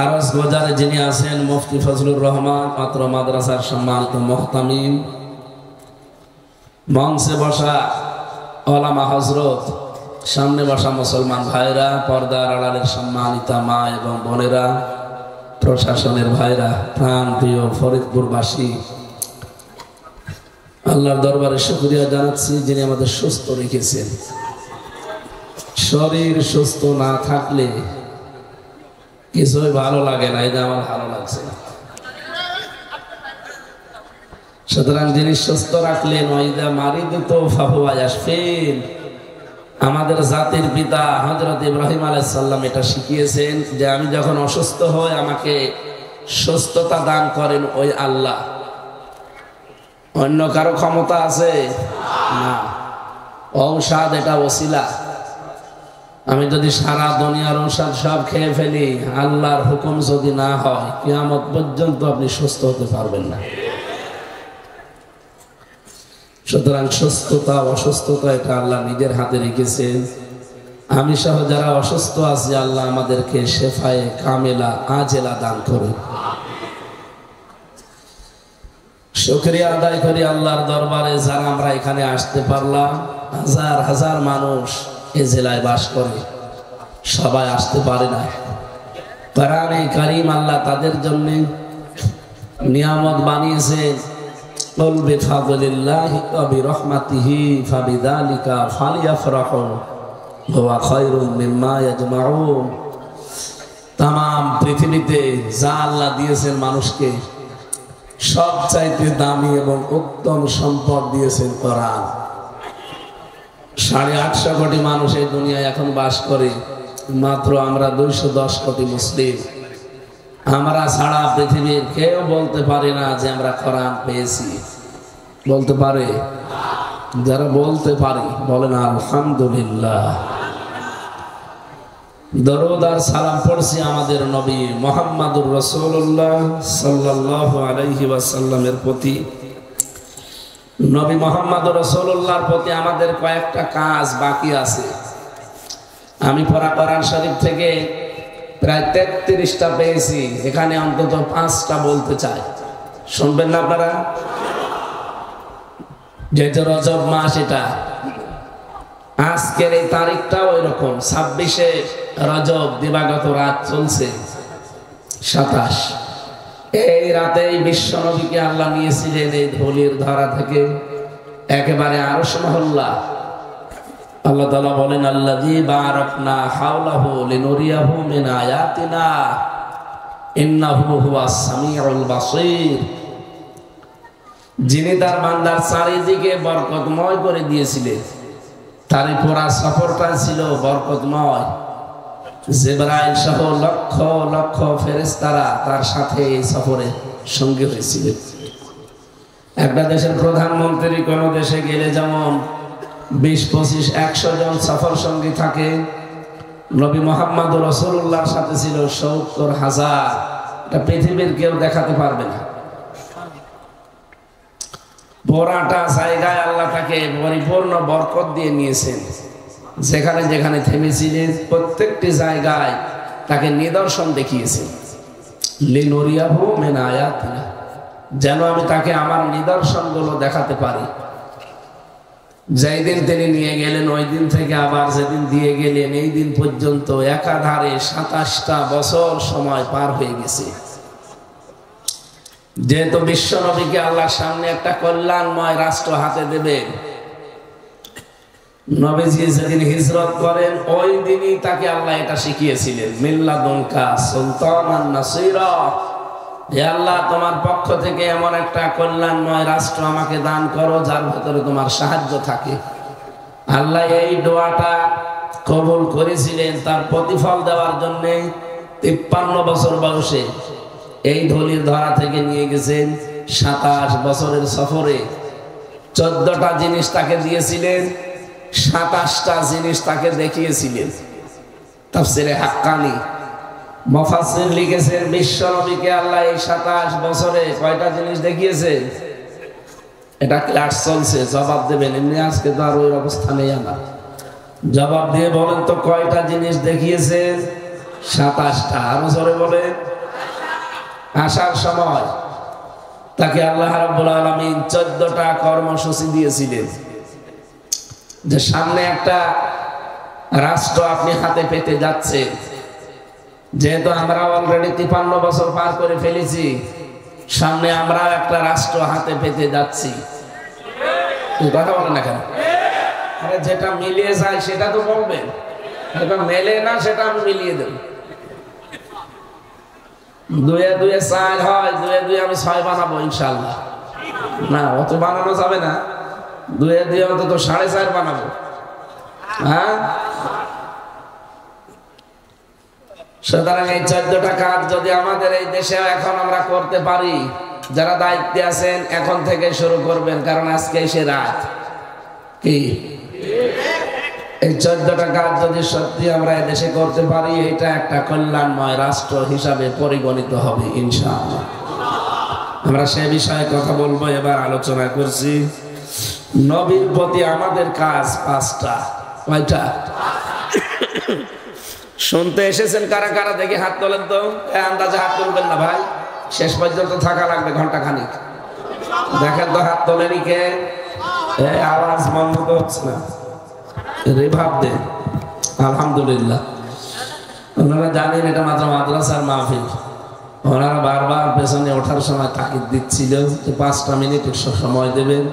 আরজ বাজারে যিনি আছেন মুফতি ফজলুর রহমান পাত্র মাদ্রাসার সম্মানিত মুহতামিম, মঞ্চে বসা ওলামা হযরত, সামনে বসা মুসলমান ভাইরা, পর্দার আড়ালের সম্মানিতা মা এবং বোনেরা, প্রশাসনের ভাইরা, প্রাণ প্রিয় ফরিদপুরবাসী, আল্লাহর দরবারে শুকরিয়া জানাচ্ছি যিনি আমাদের সুস্থ রেখেছেন। শরীর সুস্থ না থাকলে কিছুই ভালো লাগে না, এটা আমার ভালো লাগছে না। সুতরাং যিনি সুস্থ রাখলেন, ওয়াইদা মারিদতু ফাহুয়া ইয়াশফিন, আমাদের জাতির পিতা হযরত ইব্রাহিম আলাইহিস সালাম এটা শিখিয়েছেন যে আমি যখন অসুস্থ হই আমাকে সুস্থতা দান করেন ওই আল্লাহ। অন্য কারো ক্ষমতা আছে না। ঔষধ এটা ওসিলা। আমি যদি সারা দুনিয়ার ঔষধ সব খেয়ে ফেলি, আল্লাহর হুকুম যদি না হয়, কিয়ামত পর্যন্ত আপনি সুস্থ হতে পারবেন না। সুতরাং সুস্থতা অসুস্থতা এটা আল্লাহ নিজের হাতে রেখেছেন। আমি সহ যারা অসুস্থ আছি, আল্লাহ আমাদেরকে শেফায়ে কামেলা আজেলা দান করুন। শুকরিয়া আদায় করি আল্লাহর দরবারে, যারা আমরা এখানে আসতে পারলাম। হাজার হাজার মানুষ এই জেলায় বাস করে, সবাই আসতে পারে না। কোরআনে কারীম আল্লাহ তাদের জন্য নিয়ামত বানিয়েছেন। কুল বিফাদলিল্লাহি ওয়া বিরহমাতিহি ফাবিযালিকা ফালইফরাহু হুয়া খায়রুম মিম্মা ইয়াজমাউন। তামাম পৃথিবীতে যা আল্লাহ দিয়েছেন মানুষকে, সবচাইতে দামি এবং উত্তম সম্পদ দিয়েছেন কোরআন। 850 কোটি মানুষ এই দুনিয়ায় এখন বাস করে, মাত্র আমরা 210 কোটি মুসলিম। আমরা ছাড়া পৃথিবীর কেউ বলতে পারে না যে আমরা কোরআন পেয়েছি। বলতে পারে? যারা বলতে পারে বলেন আলহামদুলিল্লাহ। দরুদ আর সালাম পড়ছি আমাদের নবী মুহাম্মদুর রাসূলুল্লাহ সাল্লাল্লাহু আলাইহি ওয়াসাল্লামের প্রতি। নবী মুহাম্মদুর রাসূলুল্লাহর প্রতি আমাদের কয়েকটা কাজ বাকি আছে। আমি পড়া কোরআন শরীফ থেকে প্রায় 33টা পেয়েছি, এখানে অন্তত 5টা বলতে চাই। শুনবেন না আপনারা? যেহেতু রজব মাস, এটা আজকের এই তারিখটাও এরকম 26শে রজব, দিবাগত রাত চলছে 27। এই রাতেই বিশ্ব নবীকে আল্লাহ নিয়েছিলেন এই ধুলির ধরা থেকে একেবারে আরশ মহল্লা। আল্লাহ তাআলা বলেন আল্লাযী বারাকনা হাওলাহু লিনুরিয়াহু মিন আয়াতিনা ইন্নাহু হুয়াস সামিউল বাসীর। যিনি তার বান্দার চারিদিকে বরকতময় করে দিয়েছিলেন, তার পুরা সফরটা ছিল বরকতময়। জিবরাইল সহ লক্ষ লক্ষ ফেরেশতারা তার সাথে এই সফরে সঙ্গী হয়েছিলেন। একটা দেশের প্রধানমন্ত্রী কোন দেশে গেলে যেমন 20, 25, 100 জন সফর সঙ্গী থাকে, নবী মুহাম্মদুর রাসূলুল্লাহর সাথে ছিল 70,000। এটা পৃথিবীর কেউ দেখাতে পারবে না। পুরাটা জায়গায় আল্লাহ তাকে পরিপূর্ণ বরকত দিয়ে নিয়েছেন। যেখানে যেখানে থেমেছিলেন প্রত্যেকটি জায়গায় তাকে নিদর্শন দেখিয়েছেন। লিনুরিয়াহু মিন আয়াতিনা, যেন আমি তাকে আমার নিদর্শনগুলো দেখাতে পারি। যেই দিন তিনি নিয়ে গেলেন ওই দিন থেকে আবার যেদিন দিয়ে গেলেন এই দিন পর্যন্ত একাধারে 27টা বছর সময় পার হয়ে গেছে। যেহেতু বিশ্ব নবীকে আল্লাহর সামনে একটা কল্যাণময় রাষ্ট্র হাতে দেবেন, নবীজি যেদিন হিজরত করেন ওই দিনই তাকে আল্লাহ এটা শিখিয়েছিলেন, মিল্লাদুনকা সুলতানান নাসীরা, হে আল্লাহ তোমার পক্ষ থেকে এমন একটা কল্যাণময় রাষ্ট্র আমাকে দান করো যার ভেতরে তোমার সাহায্য থাকে। আল্লাহ এই দোয়াটা কবুল করেছিলেন তার প্রতিফল দেওয়ার জন্য 53 বছর বয়সে এই ধুলির ধরা থেকে নিয়ে গেছেন 27 বছরের সফরে। 14টা জিনিস তাকে দিয়েছিলেন, 27টা জিনিস তাকে দেখিয়েছিলেন। তাফসিরে হাক্কানি মুফাসসির লিখেছেন বিশ্ব নবীকে আল্লাহ এই 27 বছরে কয়টা জিনিস দেখিয়েছেন। এটা ক্লাস চলছে, জবাব দেবেন। এমনি আজকে তো আর ওই অবস্থা নেই। আমার জবাব দিয়ে বলেন তো কয়টা জিনিস দেখিয়েছেন? 27টা। আরো জোরে বলে। আসার সময় তাকে আল্লাহ রাব্বুল আলামিন 14টা কর্মসূচি দিয়েছিলেন যে সামনে একটা রাষ্ট্র আপনি হাতে পেতে যাচ্ছে। যেহেতু আমরা অলরেডি 53 বছর পার করে ফেলেছি, সামনে আমরা একটা রাষ্ট্র হাতে পেতে যাচ্ছি। কথা বলেন না কেন? আরে যেটা মিলিয়ে যায় সেটা তো বলবেন, যেটা মেলে না সেটা আমি মিলিয়ে দেব। 2 এ 2 4 হয়, 2 এ 2 আমি 6 বানাবো ইনশাআল্লাহ। না অত বানানো যাবে না, 2 এ 2 অন্তত 4.5 বানাবো। হ্যাঁ, সুতরাং এই 14টা কাজ যদি আমাদের এই দেশে এখন আমরা করতে পারি, যারা দায়িত্বে আছেন এখন থেকে শুরু করবেন, কারণ আজকে সে রাত। কি এই 14টা কাজ যদি সত্যি আমরা এই দেশে করতে পারি, এটা একটা কল্যাণময় রাষ্ট্র হিসাবে পরিগণিত হবে ইনশাআল্লাহ। আমরা সে বিষয়ে কথা বলবো। এবার আলোচনা করছি নবীর প্রতি আমাদের কাজ 5টা। কয়টা? শুনতে এসেছেন কারা কারা দেখি হাত তোলেন তো। আন্দাজে হাত তুলবেন না ভাই, শেষ পর্যন্ত থাকা লাগবে ঘন্টা খানিক। দেখেন তো হাত তোলেনি কে? আওয়াজ মন মতো হচ্ছে না, রিভাব দেন। আলহামদুলিল্লাহ। ওনারা জানেন এটা মাত্র মাদ্রাসার মাহফিল। ওনারা বারবার পেছনে ওঠার সময় তাকিদ দিচ্ছিল যে 5টা মিনিট সময় দেবেন।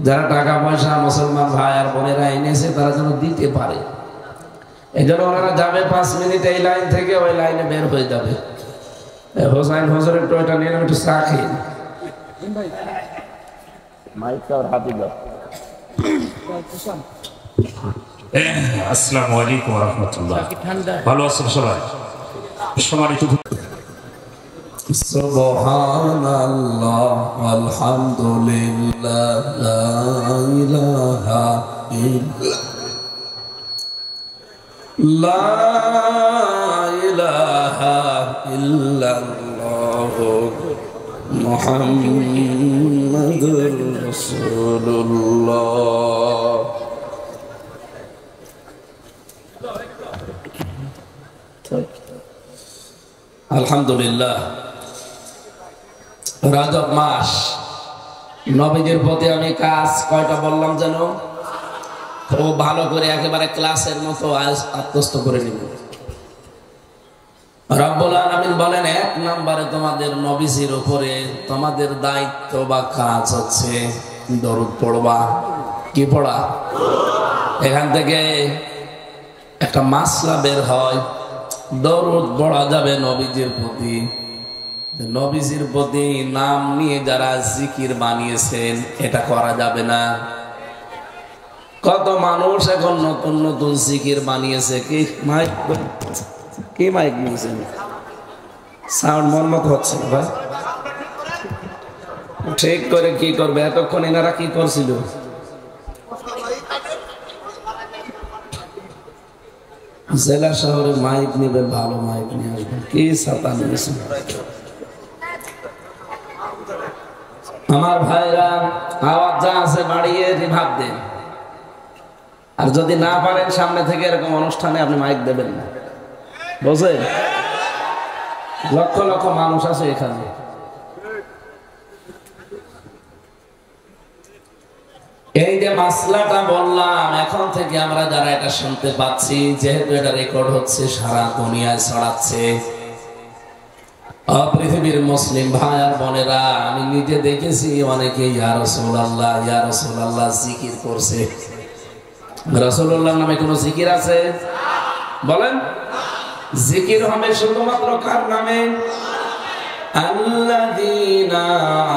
যারা টাকা পয়সা মুসলমান ভাই আর বোনেরা এনেছে তারা যেন দিতে পারে, এই জন্য ওনারা যাবে 5 মিনিট এই লাইন থেকে ওই লাইনে বের হয়ে যাবে। হোসাইন হুজুর একটু ওইটা নিয়ে একটু চা খেয়ে আসসালামু আলাইকুম ওয়া রাহমাতুল্লাহ। ভালো আছেন সবাই? সম্মানিত সুবহানাল্লাহ আলহামদুলিল্লাহ লা ইলাহা ইল্লাল্লাহ মুহাম্মাদুর রাসূলুল্লাহ। আলহামদুলিল্লাহ। রজব মাস, নবীদের প্রতি আমি কাজ কয়টা বললাম যেন? ও ভালো করে একেবারে ক্লাসের মতো আত্মস্থ করে নিব। রব্বুল আলামিন বলেন 1 নম্বরে তোমাদের নবীজির উপরে তোমাদের দায়িত্ব বা কাজ হচ্ছে দরুদ পড়বা। কি পড়া? এখান থেকে একটা মাসলা বের হয়, দরুদ পড়া যাবে নবীজির প্রতি। নবীজির প্রতি নাম নিয়ে যারা জিকির বানিয়েছেন এটা করা যাবে না। কত মানুষ এখন নতুন নতুন জিকির বানিয়েছে। কি মাইক নিয়েছেন? সাউন্ড মন মতো হচ্ছে না ভাই, ঠিক করে কি করবে? এতক্ষণ এনারা কি করছিল? জেলা শহরে মাইক নিবে, ভালো মাইক নিয়ে আসবেন। কি ছাতা নিয়েছেন? আমার ভাইরা আওয়াজ যা আছে বাড়িয়ে রিভাব দেন। আর যদি না পারেন সামনে থেকে এরকম অনুষ্ঠানে আপনি মাইক দেবেন না, বুঝলেন? লক্ষ লক্ষ মানুষ আছে এখানে। এই যে মাসলাটা বললাম, এখন থেকে আমরা যারা এটা শুনতে পাচ্ছি, যেহেতু এটা রেকর্ড হচ্ছে, সারা দুনিয়ায় ছড়াচ্ছে, পৃথিবীর মুসলিম ভাই আর বোনেরা, আমি নিজে দেখেছি অনেকে ইয়া রাসূলুল্লাহ জিকির করছে। রাসূলুল্লাহর নামে কোন জিকির আছে? বলেন। জিকির হবে শুধুমাত্র কার নামে? আল্লাযীনা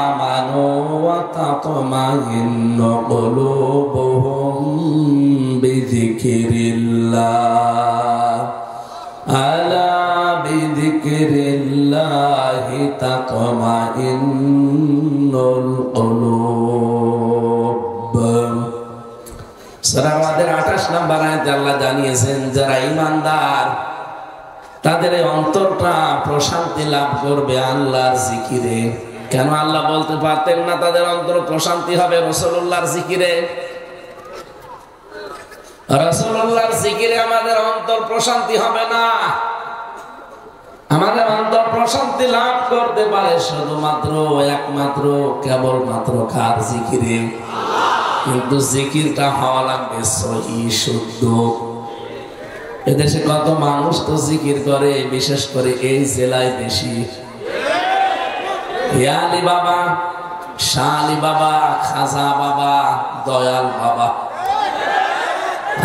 আমানু ওয়া তাতমাইন্নু কুলুবুহুম বিযিকরিল্লাহ। আলা বিযিকরিল্লাহি তাতমাইন্নুল কুলুব। সূরা আমাদের 28 নম্বর আয়াতে আল্লাহ জানিয়েছেন, যারা ঈমানদার তাদের অন্তরটা প্রশান্তি লাভ করবে আল্লাহর জিকিরে। কেন আল্লাহ বলতে পারতেন না তাদের অন্তর প্রশান্তি হবে রাসূলুল্লাহর জিকিরে? রাসূলুল্লাহর জিকিরে আমাদের অন্তর প্রশান্তি হবে না। আমাদের অন্তর প্রশান্তি লাভ করতে পারে শুধুমাত্র একমাত্র কেবলমাত্র কার জিকিরে। কিন্তু জিকিরটা হওয়া লাগবে সহি শুদ্ধ। এদেশে কত মানুষ তো জিকির করে, বিশেষ করে এই জেলায় বেশি। আলী বাবা, শাহ আলী বাবা, খাজা বাবা, দয়াল বাবা।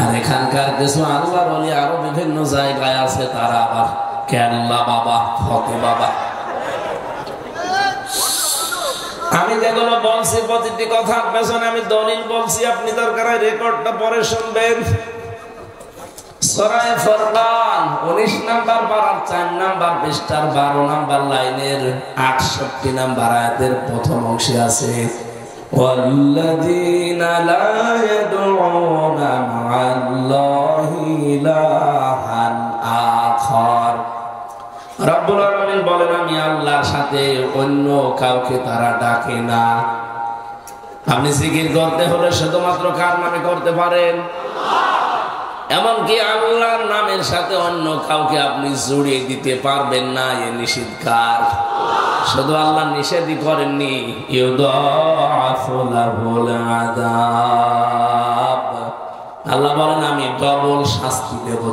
আর এখানকার কিছু আল্লাহর ওলি আরো বিভিন্ন জায়গায় আছে, তারা আবার কেল্লা বাবা, ফতে বাবা। আমি যেগুলো বলছি প্রতিটি কথার পেছনে আমি দলিল বলছি, আপনি দরকার হয় রেকর্ডটা পরে শুনবেন। সূরা ফুরকান 19 নাম্বার পারার 4 নাম্বার পৃষ্ঠার 12 নাম্বার লাইনের 68 নাম্বার আয়াতের প্রথম অংশে আছে, ওয়াল্লাযীনা লা ইয়াদউনা মা'আল্লাহি ইলাহান আখার। রব্বুল আলামিন বলেন, আমি আল্লাহর সাথে অন্য কাউকে তারা ডাকে না। আপনি জিকির করতে হলে শুধুমাত্র কার নামে করতে পারেন? এমনকি আল্লাহর নামের সাথে অন্য কাউকে আপনি জড়িয়ে দিতে পারবেন না, এ নিষেধ কার? শুধু আল্লাহ নিষেধই করেননি, ইউদাফু লাহুল আযাব। আল্লাহ বলেন, আমি ডবল শাস্তি দেব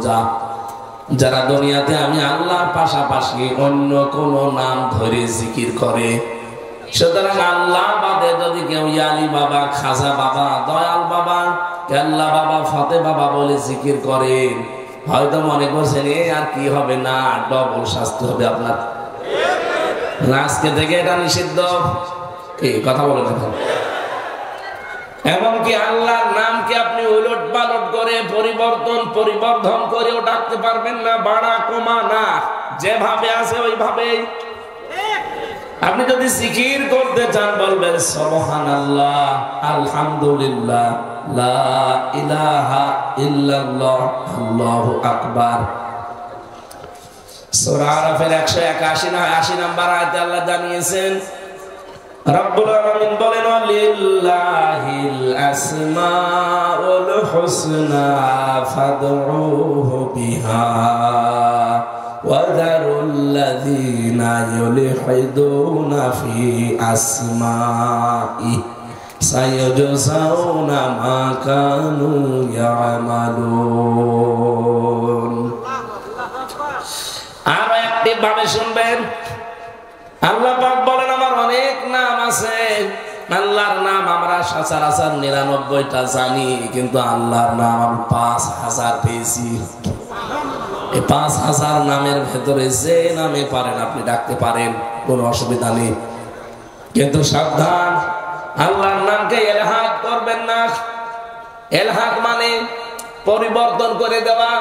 যারা দুনিয়াতে আমি আল্লাহর পাশাপাশি অন্য কোন নাম ধরে জিকির করে। সুতরাং আল্লাহ বাদে যদি কেউ আলী বাবা, খাজা বাবা, দয়াল বাবা, কেল্লা বাবা, ফতে বাবা বলে জিকির করেন, হয়তো মনে করছেন এ আর কি হবে, না, ডবল শাস্তি হবে আপনার। আজকে থেকে এটা নিষিদ্ধ। কি কথা বলে দেখেন। এমনকি আল্লাহর নামকে আপনি উলট পালট করে পরিবর্ধন করেও ডাকতে পারবেন না, বাড়া কমা না, যেভাবে আছে ওইভাবেই। আপনি যদি জিকির করতে চান বলবেন সুবহানাল্লাহ, আলহামদুলিল্লাহ, লা ইলাহা ইল্লাল্লাহ, আল্লাহু আকবার। সূরা আরাফের 181 না 80 নাম্বার আয়াতে আল্লাহ জানিয়েছেন, রব্বুল আলামিন বলেন, লিল্লাহিল আসমাউল হুসনা ফাদউহু বিহা ওয়া যারুল্লাযীনা ইউলহিদুনা ফি আসমাই সায়াজজাউনা মা কানু ইয়ামালুন। আর একটি ভাবে শুনবেন, আল্লাহ পাক বলেন, আমার অনেক নাম আছে। আল্লাহর নাম আমরা সচরাচর 99টা জানি, কিন্তু আল্লাহর নাম আমি 5000 পেয়েছি। এই 5000 নামের ভেতরে যে নামে পারেন আপনি ডাকতে পারেন, কোনো অসুবিধা নেই। কিন্তু সাবধান, আল্লাহর নামকে ইলহাদ করবেন না। ইলহাদ মানে পরিবর্তন করে দেওয়া।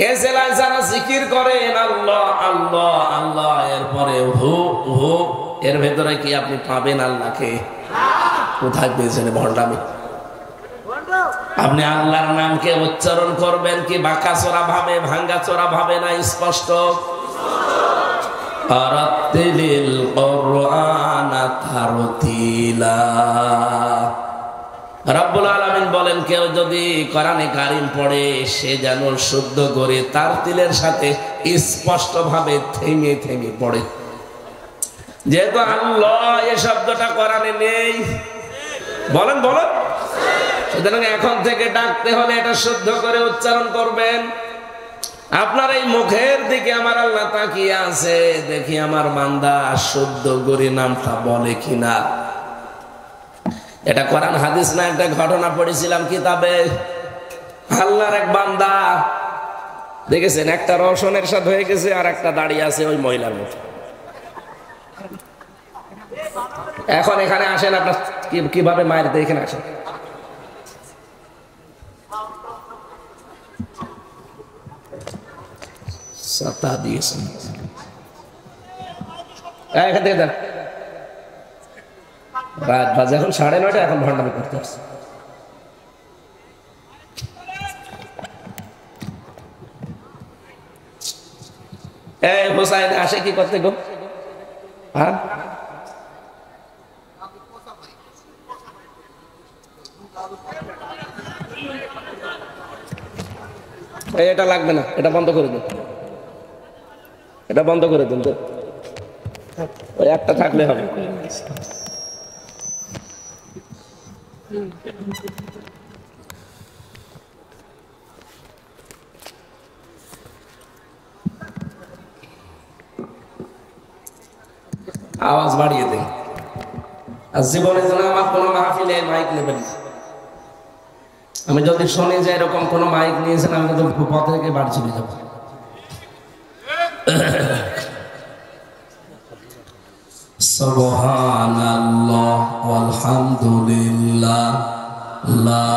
এ জেলায় যারা জিকির করেন আল্লাহ আল্লাহ আল্লাহ, এরপরে হু হু, এর ভেতরে কি আপনি পাবেন আল্লাহকে? কোথায় পেয়েছেন ভণ্ডামি? আপনি আল্লাহর নামকে উচ্চারণ করবেন কি বাঁকাচোরা ভাবে, ভাঙ্গাচোরা ভাবে, না স্পষ্ট? আরাতিলিল কুরআনা তারতিলা। রব্বুল আলামিন বলেন, কেউ যদি কোরআনে কারীম পড়ে সে যেন শুদ্ধ করে তারতিলের সাথে স্পষ্ট ভাবে থেমে থেমে পড়ে। যেহেতু আল্লাহ এই শব্দটা কোরআনে নেই, বলেন বলেন, সুতরাং এখন থেকে ডাকতে হলে এটা শুদ্ধ করে উচ্চারণ করবেন। আপনার এই মুখের দিকে আমার আল্লাহ তাকিয়ে আছে, দেখি আমার বান্দা শুদ্ধ করে নামটা বলে কিনা। এটা কোরআন হাদিস না, একটা ঘটনা পড়েছিলাম কিতাবে। আল্লাহর এক বান্দা দেখেছেন, একটা রওশনের সাথে হয়ে গেছে, আর একটা দাঁড়িয়ে আছে ওই মহিলার মতো। এখন এখানে আসেন, আপনার কিভাবে মায়ের দিয়ে এখানে আসেন। সাতা দিয়েছেন এখান থেকে দেন। রাত বাজে এখন 9:30, এখন ভণ্ডামি করতে আসছে। হোসাইন আসে কি করতে গো? হ্যাঁ, এটা লাগবে না, এটা বন্ধ করে দিন। এটা বন্ধ করে দিন তো, ওই একটা থাকলে হবে। আওয়াজ বাড়িয়ে দেন। আর জীবনে যেন আমার কোনো মাহফিলে মাইক নেবেন না। আমি যদি শুনি যে এরকম কোনো মাইক নিয়েছেন, আমি কিন্তু পথ থেকে বাড়ি চলে যাব। সুবহানাল্লাহ ওয়ালহামদুলিল্লাহ লা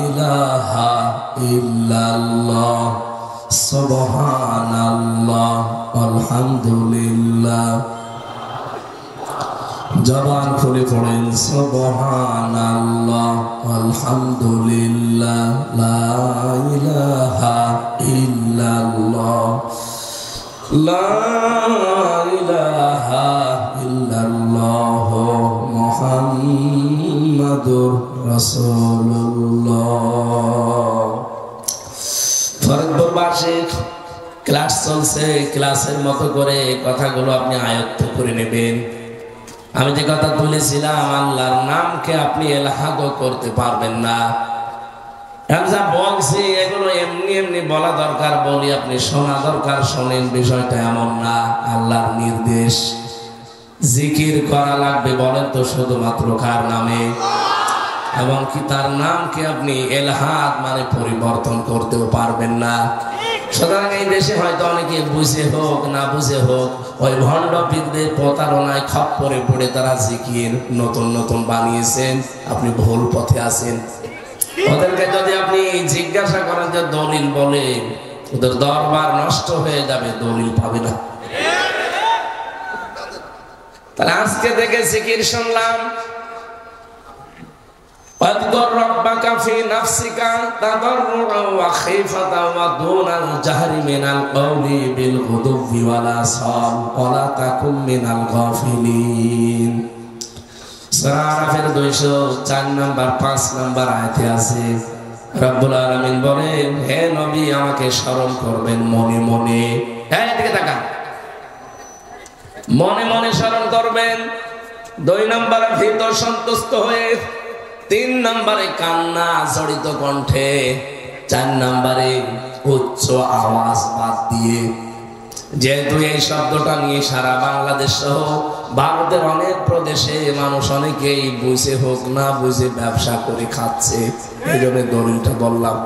ইলাহা ইল্লাল্লাহ সুবহানাল্লাহ ওয়ালহামদুলিল্লাহ। জবান খুলে পড়েন সুবহানাল্লাহ আলহামদুলিল্লাহ লা ইলাহা ইল্লাল্লাহ লা ইলাহা ইল্লাল্লাহ মুহাম্মাদুর রাসূলুল্লাহ। ফরিদপুর বার্ষিক ক্লাস চলছে, ক্লাসের মতো করে কথাগুলো আপনি আয়ত্ত করে নেবেন। আমি যে কথা বলেছিলাম, আল্লাহর নামকে আপনি এলাহাদও করতে পারবেন না। আমি যা বলছি এগুলো এমনি এমনি বলা দরকার বলি, আপনি শোনা দরকার শোনেন, বিষয়টা এমন না। আল্লাহর নির্দেশ, জিকির করা লাগবে। বলেন তো শুধুমাত্র কার নামে? এবং কি তার নামকে আপনি এলাহাদ মানে পরিবর্তন করতেও পারবেন না। সুতরাং এই দেশে হয়তো অনেকে বুঝে হোক না বুঝে হোক, ওই ভণ্ড বিদ্যে প্রতারণায় খপ্পরে পড়ে তারা জিকির নতুন নতুন বানিয়েছেন। আপনি ভুল পথে আছেন। ওদেরকে যদি আপনি জিজ্ঞাসা করেন যে দলিল বলে, ওদের দরবার নষ্ট হয়ে যাবে, দলিল পাবে না। তাহলে আজকে থেকে জিকির শুনলাম, واذكر ربك في نفسك تضرعا وخيفة ودون الجهر من القول بالغدو والآصال ولا تكن من الغافلين। সূরা আরাফের 204 নম্বর 5 নম্বর আয়াতে আছে, রব্বুল আলামিন বলেন, হে নবী আমাকে স্মরণ করবেন মনে মনে। এদিকে তাকান, মনে মনে স্মরণ করবেন। 2 নম্বরে ভীত সন্তুষ্ট হয়ে, 3 নম্বরে কান্না জড়িত কণ্ঠে, 4 নম্বরে উচ্চ আওয়াজ বাদ দিয়ে। যেহেতু এই শব্দটা নিয়ে সারা বাংলাদেশ সহ ভারতের অনেক প্রদেশে মানুষ অনেকেই বুঝে হোক না বুঝে ব্যবসা করে খাচ্ছে, এই জন্য দলিলটা বললাম।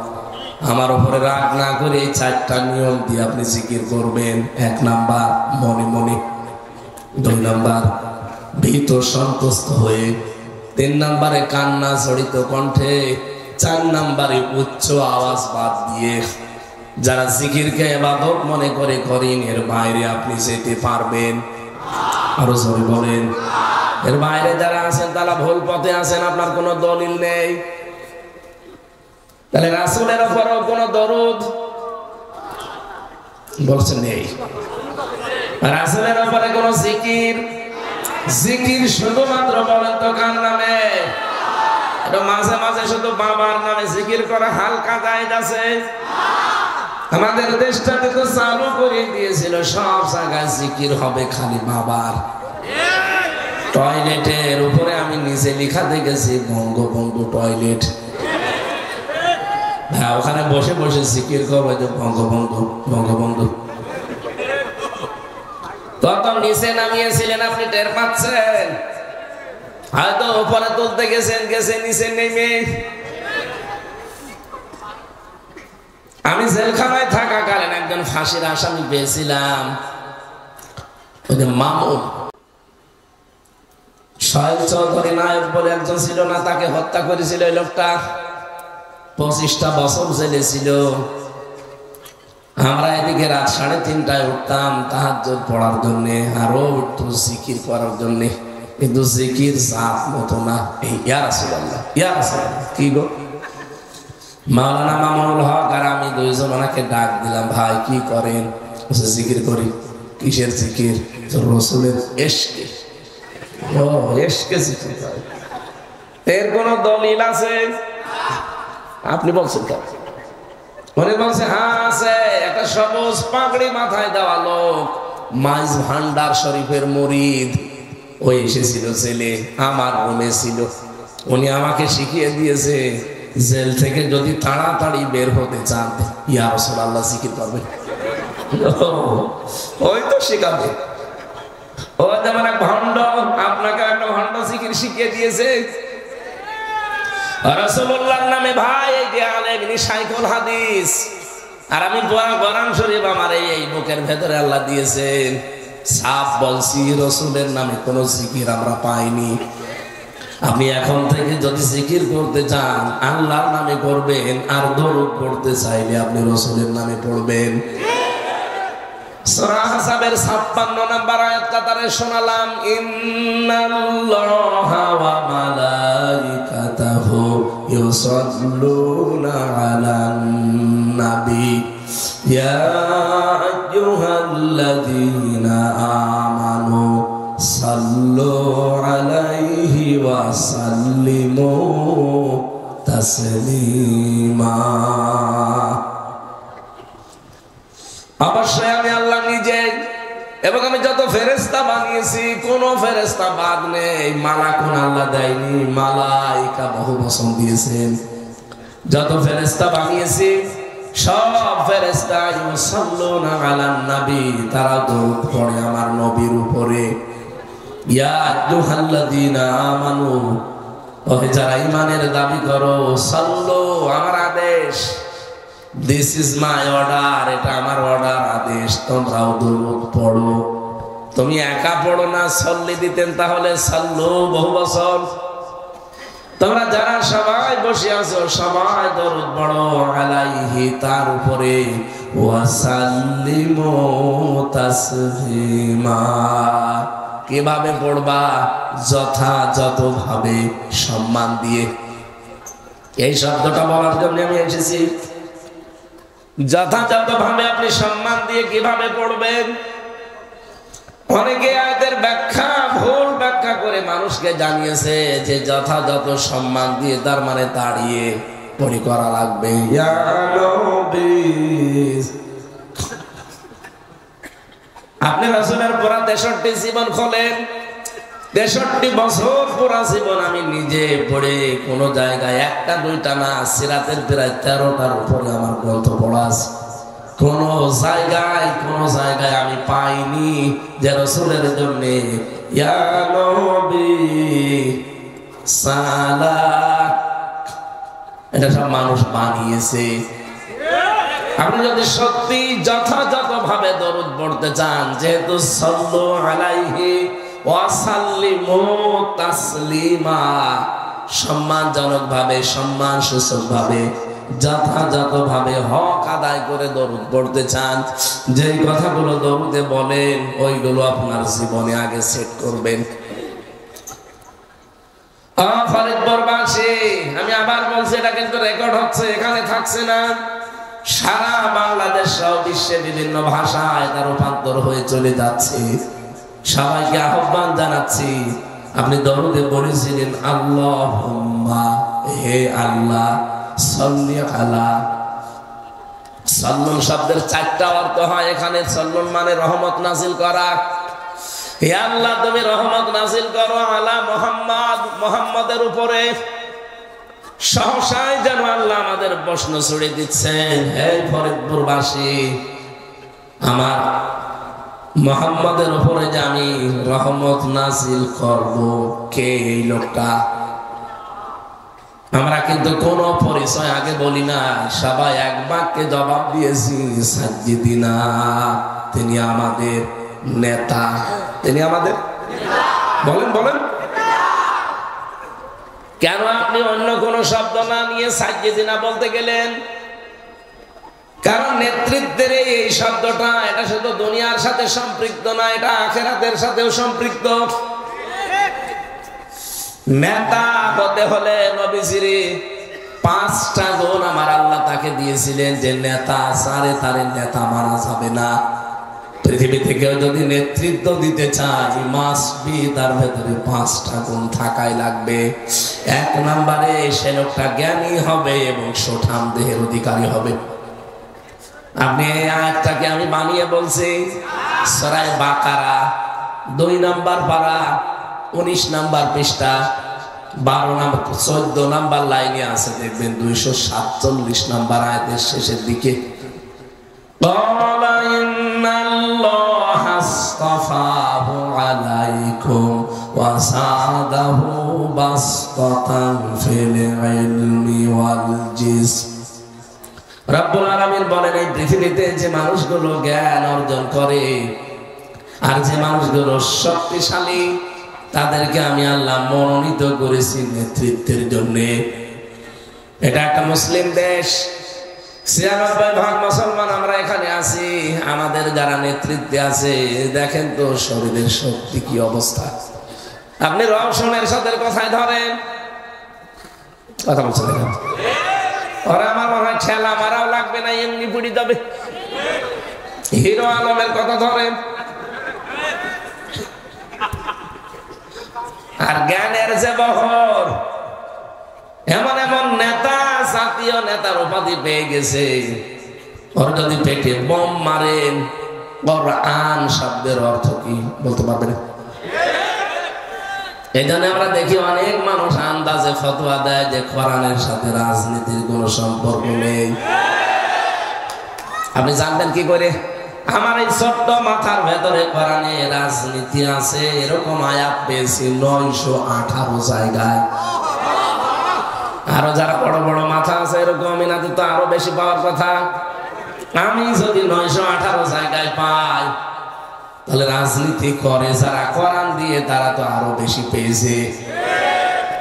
আমার উপরে রাগ না করে এই 4টা নিয়ম দিয়ে আপনি জিকির করবেন। 1 নাম্বার মনে মনে, 2 নাম্বার ভীত সন্তুষ্ট হয়ে, 3 নম্বরে কান্না জড়িত কণ্ঠে, 4 নম্বরে উচ্চ আওয়াজ বাদ দিয়ে। যারা জিকিরকে ইবাদত মনে করে করেন, এর বাইরে আপনি যেতে পারবেন? আরো জোরে বলেন। এর বাইরে যারা আছেন তারা ভুল পথে আছেন, আপনার কোনো দলিল নেই। তাহলে রাসূলের উপরও কোনো দরুদ বলছেন নেই, রাসূলের উপরে কোনো জিকির, জিকির শুধুমাত্র বলেন তো কার নামে? এটা মাঝে মাঝে শুধু বাবার নামে জিকির করা হালকা জায়েজ আছে। আমাদের দেশটাতে তো চালু করে দিয়েছিল, সব জায়গায় জিকির হবে খালি বাবার। টয়লেটের উপরে আমি নিজে লেখা দেখেছি বঙ্গবন্ধু টয়লেট। হ্যাঁ, ওখানে বসে বসে জিকির করবে যে বঙ্গবন্ধু বঙ্গবন্ধু। কত নিচে নামিয়েছিলেন আপনি টের পাচ্ছেন? হয়তো উপরে তুলতে গেছেন, গেছে নিচে নেমে। আমি জেলখানায় থাকাকালীন একজন ফাঁসির আসামি পেয়েছিলাম, ওই যে মামুন সোহেল চৌধুরী নায়ক বলে একজন ছিল না, তাকে হত্যা করেছিল ওই লোকটা। 25টা বছর জেলে ছিল। আমরা এদিকে রাত 3:30টায় উঠতাম তাহাজ্জুদ পড়ার জন্য, আরো একটু জিকির করার জন্য, কিন্তু জিকির জাত মতো না। এই ইয়া রাসূলুল্লাহ, ইয়া রাসূলুল্লাহ, কি গো? মাওলানা মামুনুল হক আর আমি 2 জন ওনাকে ডাক দিলাম, ভাই কি করেন? জিকির করি। কিসের জিকির? রাসূলের ইশকে। ও ইশকে জিকির করে। এর কোন দলিল আছে? আপনি বলছেন কেন? মনে বলছে হ্যাঁ আছে। একটা সবুজ পাগড়ি মাথায় দেওয়া লোক মাইজ ভান্ডার শরীফের মুরিদ, ওই এসেছিল ছেলে, আমার রুমে ছিল। উনি আমাকে শিখিয়ে দিয়েছে জেল থেকে যদি তাড়াতাড়ি বের হতে চান ইয়া রাসূলুল্লাহ জিকির করবেন। ওই তো শিখাবে। ও যেমন এক ভণ্ড আপনাকে একটা ভণ্ড জিকির শিখিয়ে দিয়েছে। রাসূলুল্লাহর নামে ভাই এই যে আলেম, ইনি শাইখুল হাদিস। আর আমি কোরআন শরীফ আমার এই বুকের ভেতরে আল্লাহ দিয়েছেন, সাফ বলছি রাসূলের নামে কোনো জিকির আমরা পাইনি। আপনি এখন থেকে যদি জিকির করতে চান আল্লাহর নামে করবেন, আর দরুদ পড়তে চাইলে আপনি রাসূলের নামে পড়বেন। সূরা আহজাবের 56 নম্বর আয়াত কাতারে শোনালাম, ইন্নাল্লাহা ওয়া মালাইকাতাহু ইউসাল্লুনা আলান নাবী ইয়া আইয়ুহাল্লাযীনা আমানু সাল্লু আলাইহি ওয়া সাল্লিমু তাসলিমা। অবশ্যই আমি আল্লাহ নিজে এবং আমি যত ফেরেশতা বানিয়েছি কোন ফেরেশতা বাদ নেই। মালাকুন আল্লাহ দেয়নি, মালাইকা বহু বচন দিয়েছেন। যত ফেরেশতা বানিয়েছি সব ফেরেশতা ইউসাল্লুনা আলান নবী, তারা দরুদ পড়ে আমার নবীর উপরে। ইয়া আইয়ুহাল্লাযীনা আমানু, ওহে যারা ঈমানের দাবি করো, সাল্লু আমার আদেশ, দিস ইজ মাই অর্ডার, এটা আমার অর্ডার, আদেশ, তোমরাও দরুদ পড়ো। তুমি একা পড়ো না, সল্লি দিতেন তাহলে সাল্লু বহু বচন। তোমরা যারা সবাই বসে আছো সবাই দরুদ পড়ো আলাইহি, তার উপরে, ওয়া সাল্লিমু তাসলিমা। কিভাবে পড়বা? যথাযথভাবে, সম্মান দিয়ে। এই শব্দটা বলার জন্য আমি এসেছি। যথাযথভাবে আপনি সম্মান দিয়ে কিভাবে পড়বেন? অনেকে আয়াতের ব্যাখ্যা ভুল ব্যাখ্যা করে মানুষকে জানিয়েছে যে যথাযথ সম্মান দিয়ে, তার মানে দাঁড়িয়ে পড়ি করা লাগবে। ইয়া নবী, আপনি রাসূলের পুরা 63 জীবন খোলেন, 63 বছর পুরা জীবন আমি নিজে পড়ে কোন জায়গায় একটা দুইটা না, সিরাতের প্রায় 13টার উপরে আমার গ্রন্থ পড়া আছে। কোন জায়গায় আমি পাইনি যে রাসূলের জন্য ইয়া নবী সালাত, এটা সব মানুষ বানিয়েছে। আপনি যদি সত্যি যথাযথভাবে দরুদ পড়তে চান, যেহেতু সাল্লু আলাইহি ওয়া সাল্লিমু তাসলিমা, সম্মানজনকভাবে, সম্মান সূচকভাবে, যথাযথভাবে হক আদায় করে দরুদ পড়তে চান, যেই কথাগুলো দরুদে বলেন ওইগুলো আপনার জীবনে আগে সেট করবেন। ফরিদপুরবাসী, আমি আবার বলছি, এটা কিন্তু রেকর্ড হচ্ছে, এখানে থাকছে না, সারা বাংলাদেশ সহ বিশ্বে বিভিন্ন ভাষায় তার রূপান্তর হয়ে চলে যাচ্ছে। সবাইকে আহ্বান জানাচ্ছি, আপনি দরুদে বলেছিলেন আল্লাহুম্মা, হে আল্লাহ, সাল্লি আলা। সাল্লুন শব্দের 4টা অর্থ হয় এখানে। সাল্লুন মানে রহমত নাজিল করা। হে আল্লাহ, তুমি রহমত নাজিল করো আলা মুহাম্মদ, মুহাম্মদের উপরে। সহসাই যেন আল্লাহ আমাদের প্রশ্ন ছড়িয়ে দিচ্ছেন, হে ফরিদপুরবাসী, আমার মুহাম্মদের উপরে যে আমি রহমত নাজিল করব, কে এই লোকটা? আমরা কিন্তু কোন পরিচয় আগে বলি না, সবাই এক বাক্যে জবাব দিয়েছি, সাজ্জিদিনা, তিনি আমাদের নেতা। তিনি আমাদের বলেন বলেন কেন আপনি অন্য কোন শব্দ না নিয়ে সাজ্জিদিনা বলতে গেলেন? কারণ নেতৃত্বের এই শব্দটা, এটা শুধু দুনিয়ার সাথে সম্পৃক্ত না, এটা আখিরাতের সাথেও সম্পৃক্ত। নেতা হতে হলে নবীজির 5টা গুণ আমার আল্লাহ তাকে দিয়েছিলেন, যে নেতা সারে তারে নেতা মারা যাবে না। পৃথিবী থেকেও যদি নেতৃত্ব দিতে চাই, মাস্ট বি, তার ভেতরে 5টা গুণ থাকাই লাগবে। 1 নম্বরে সে লোকটা জ্ঞানী হবে এবং সুঠাম দেহের অধিকারী হবে। আপনি এই আয়াতটাকে আমি বানিয়ে বলছি। সূরা বাকারা 2 নম্বর পারা 19 নম্বর পৃষ্ঠা 12 নম্বর 14 নম্বর লাইনে আছে, দেখবেন 247 নম্বর আয়াতের শেষের দিকে। قال إن الله اصطفاه عليكم وزاده بسطة في العلم والجسم। রব্বুল আলামিন বলেন, এই পৃথিবীতে যে মানুষগুলো জ্ঞান অর্জন করে আর যে মানুষগুলো শক্তিশালী, তাদেরকে আমি আল্লাহ মনোনীত করেছি নেতৃত্বের জন্য। এটা একটা মুসলিম দেশ, 96% মুসলমান আমরা এখানে আছি। আমাদের যারা নেতৃত্বে আছে, দেখেন তো শরীরের শক্তি কি অবস্থা। আপনি রওশনের সাথে কথায় ধরেন, কথা বলছে দেখেন, ওরা আমার মনে হয় ঠেলা মারাও লাগবে না, এমনি পুড়ি যাবে। হিরো আলমের কথা ধরেন, আর জ্ঞানের যে বহর, এমন এমন নেতা, জাতীয় নেতার উপাধি পেয়ে গেছে, ওর যদি পেটে বোম মারেন, কোরআন শব্দের অর্থ কি বলতে পারবেন? এই জন্য আমরা দেখি অনেক মানুষ আন্দাজে ফতোয়া দেয় যে কোরআনের সাথে রাজনীতির কোনো সম্পর্ক নেই। আপনি জানবেন কি করে? আমার এই ছোট্ট মাথার ভেতরে কোরআনে রাজনীতি আছে এরকম আয়াত পেয়েছি 918 জায়গায়। আরো যারা বড় বড় মাথা আছে এরকম এনাদের তো আরো বেশি পাওয়ার কথা। আমি যদি 918 জায়গায় পাই, তাহলে রাজনীতি করে যারা কোরআন দিয়ে তারা তো আরো বেশি পেয়েছে।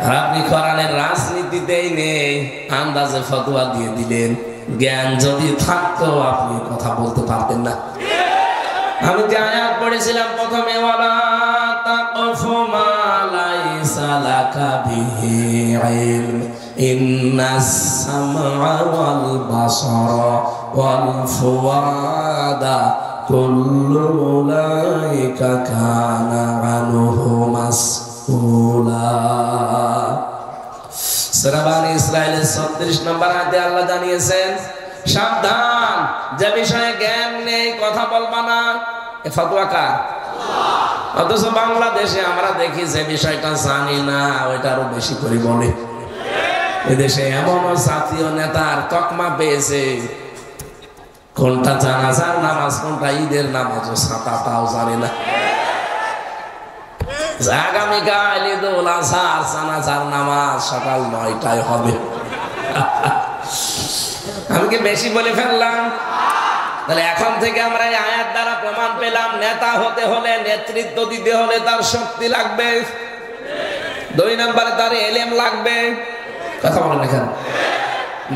আর আপনি কোরআনের রাজনীতিতেই নেই, আন্দাজে ফতোয়া দিয়ে দিলেন। জ্ঞান যদি থাকতো আপনি কথা বলতে পারতেন না। আমি যে আয়াত পড়েছিলাম প্রথমে, ওয়ালা তাকফু মা লাইসা লাকা বিহি ইলম ইন্নাস সামআ ওয়াল বাসারা ওয়াল ফুআদা কুল্লু উলাইকা কানা আনহু মাসউলা। সূরা বনী ইসরাঈলের 36 নম্বর আয়াতে আল্লাহ জানিয়েছেন, সাবধান, যে বিষয়ে জ্ঞান নেই কথা বলবা না। এ ফতোয়া কার? অথচ বাংলাদেশে আমরা দেখি যে বিষয়টা জানি না ওইটা আরো বেশি করে বলে। এদেশে এমন জাতীয় নেতার তকমা পেয়েছে, কোনটা জানাজার নামাজ কোনটা ঈদের নামাজ ও সাতাটাও জানে না। আগামীকাল ঈদুল আজহার জানাজার নামাজ সকাল 9টায় হবে। আমি কি বেশি বলে ফেললাম? তাহলে এখন থেকে আমরা এই আয়াত দ্বারা প্রমাণ পেলাম, নেতা হতে হলে, নেতৃত্ব দিতে হলে তার শক্তি লাগবে। 2 নম্বরে তার ইলম লাগবে। কথা বলেন এখানে।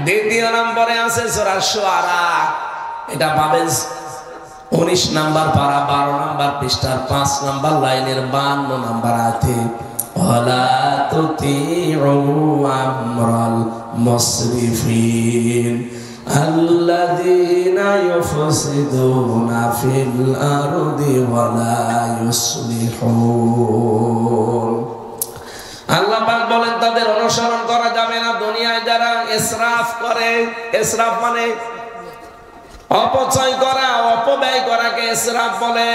দ্বিতীয় নম্বরে আছে সূরা শুআরা, এটা পাবেন 19 নম্বর পারা 12 নম্বর পৃষ্ঠার 5 নম্বর লাইনের 52 নম্বর আয়াতে, ওয়ালা তুতিউ আমরাল মুসরিফিন আল্লাযীনা ইউফসিদুনা ফিল আরদি ওয়ালা ইউসলিহুন। আল্লাহ পাক বলেন, তাদের অনুসরণ করা যাবে না দুনিয়ায় যারা ইসরাফ করে। ইসরাফ মানে অপচয় করা, অপব্যয় করাকে ইসরাফ বলে।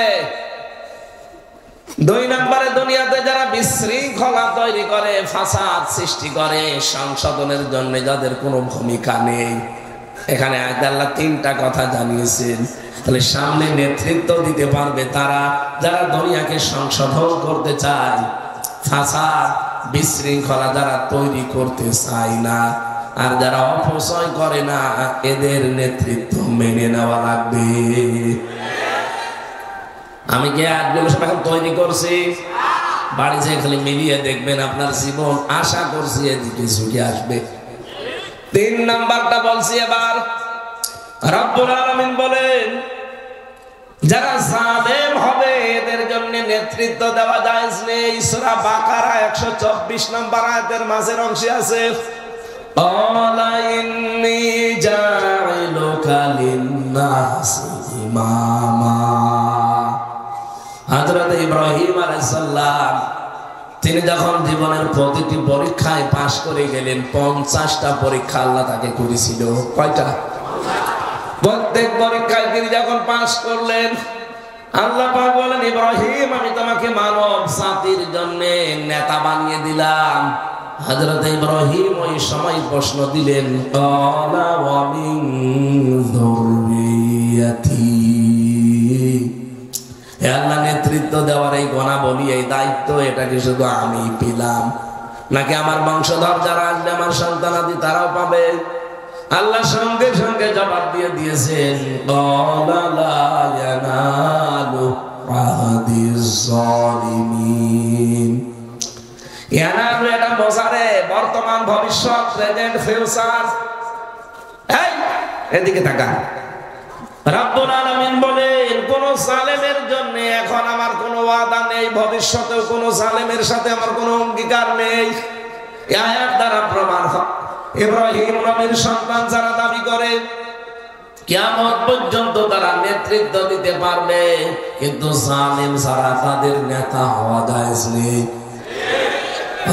2 নম্বরে দুনিয়াতে যারা বিশৃঙ্খলা তৈরি করে, ফাসাদ সৃষ্টি করে, সংশোধনের জন্য যাদের কোনো ভূমিকা নেই। এখানে আয়াতে আল্লাহ 3টা কথা জানিয়েছেন। তাহলে সামনে নেতৃত্ব দিতে পারবে তারা যারা দুনিয়াকে সংশোধন করতে চায়, ফাসাদ বিশৃঙ্খলা যারা তৈরি করতে চায় না, আর যারা অপচয় করে না, এদের নেতৃত্ব মেনে নেওয়া লাগবে। আমি কি আয়াতগুলো সব এখন তৈরি করছি? বাড়ি যেয়ে খালি মিলিয়ে দেখবেন, আপনার জীবন আশা করছি এদিকে ঝুঁকে আসবে। 3 নাম্বারটা বলছি এবার। রব্বুল আলামিন বলেন, যারা জালেম হবে এদের জন্য নেতৃত্ব দেওয়া জায়েজ নেই। সূরা বাকারা 124 নম্বর আয়াতের মাঝের অংশে আছে, ক্বালা ইন্নী জাইলুকা লিন-নাসি ইমামা। হযরত ইব্রাহিম আলাইহিস সালাম তিনি যখন জীবনের প্রতিটি পরীক্ষায় পাশ করে গেলেন, 50টা পরীক্ষা আল্লাহ তাকে করেছিল। কয়টা? প্রত্যেক পরীক্ষায় তিনি যখন পাস করলেন, আল্লাহ পাক বলেন, ইব্রাহিম আমি তোমাকে মানব জাতির জন্য নেতা বানিয়ে দিলাম। হযরত ইব্রাহিম ওই সময় প্রশ্ন দিলেন, ক্বালা ওয়া মিন যুররিয়াতি, হে আল্লাহ, নেতৃত্ব দেওয়ার এই গুণাবলী, এই দায়িত্ব, এটা কি শুধু আমি পেলাম নাকি আমার বংশধর যারা আসবে, আমার সন্তানাদি তারাও পাবে? আল্লাহ সঙ্গে সঙ্গে জবাব দিয়ে দিয়েছেন, ক্বালা লা ইয়ানালু আহদিজ জালিমিন। ইয়ানালু এটা বোঝারে বর্তমান, ভবিষ্যৎ, প্রেজেন্ট, ফিউচার। এই এদিকে তাকা। রব্বুল আলামিন বলেন, কোন জালেমের জন্য এখন আমার কোনো ওয়াদা নেই, ভবিষ্যতেও কোন জালেমের সাথে আমার কোনো অঙ্গীকার নেই। এই আয়াত দ্বারা প্রমাণ হয়, ইব্রাহিম নবীর সন্তান যারা দাবি করে কিয়ামত পর্যন্ত তারা নেতৃত্ব দিতে পারবে, কিন্তু জালেম যারা তাদের নেতা হওয়া জায়েজ নেই।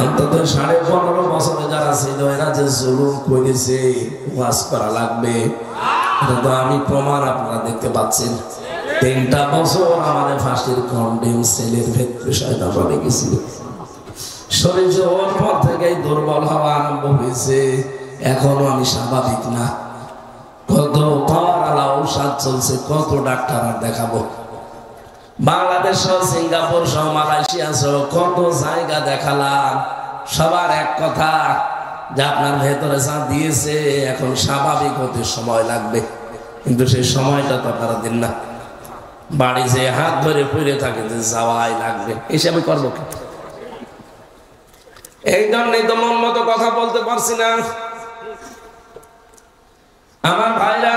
অন্তত 15.5 বছরে যারা ছিল, এরা যে জুলুম করেছে, ওয়াজ করা লাগবে। এটা তো আমি প্রমাণ, আপনারা দেখতে পাচ্ছেন। 3টা বছর আমাদের ফাঁসির কন্ডেম সেলের ভেতরে শয়তান বলে গেছিল। শরীর ওর পর থেকেই দুর্বল হওয়া আরম্ভ হয়েছে। এখনো আমি স্বাভাবিক না। কত পাওয়ার ঔষধ চলছে, কত ডাক্তার আর দেখাবো। বাংলাদেশ সহ, সিঙ্গাপুর সহ, মালয়েশিয়া সহ কত জায়গা দেখালাম। সবার এক কথা যে আপনার ভেতরে যা দিয়েছে, এখন স্বাভাবিক হতে সময় লাগবে। কিন্তু সেই সময়টা তো আপনারা দিন না। বাড়ি যে হাত ধরে পড়ে থাকে যে যাওয়াই লাগবে, এসে আমি করবো কি? এই জন্যই তো মন মতো কথা বলতে পারছি না। আমার ভাইরা,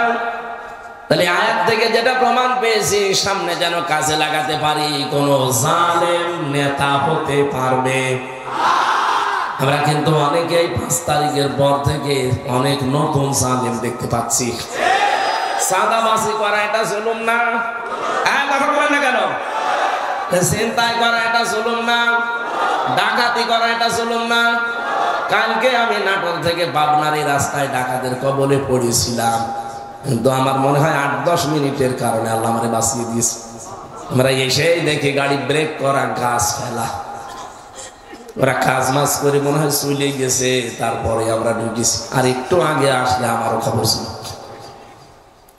তাহলে আয়াত থেকে যেটা প্রমাণ পেয়েছি, সামনে যেন কাজে লাগাতে পারি, কোন জালেম নেতা হতে পারবে। আমরা কিন্তু অনেকেই 5 তারিখের পর থেকে অনেক নতুন জালেম দেখতে পাচ্ছি। সাদাবাসি করা এটা জুলুম না? কথা বলেন না কেন? চিন্তায় করা এটা জুলুম না? ডাকাতি করা এটা জুলুম না? কালকে আমি নাটোর থেকে পাবনার এই রাস্তায় ডাকাতের কবলে পড়েছিলাম, কিন্তু আমার মনে হয় 8-10 মিনিটের কারণে আল্লাহ আমারে বাঁচিয়ে দিয়েছে। আমরা এসেই দেখি গাড়ি ব্রেক করা, গাছ ফেলা। ওরা কাজ মাছ করে মনে হয় চলে গেছে, তারপরে আমরা ঢুকেছি। আর একটু আগে আসলে আমারও খবর ছিল।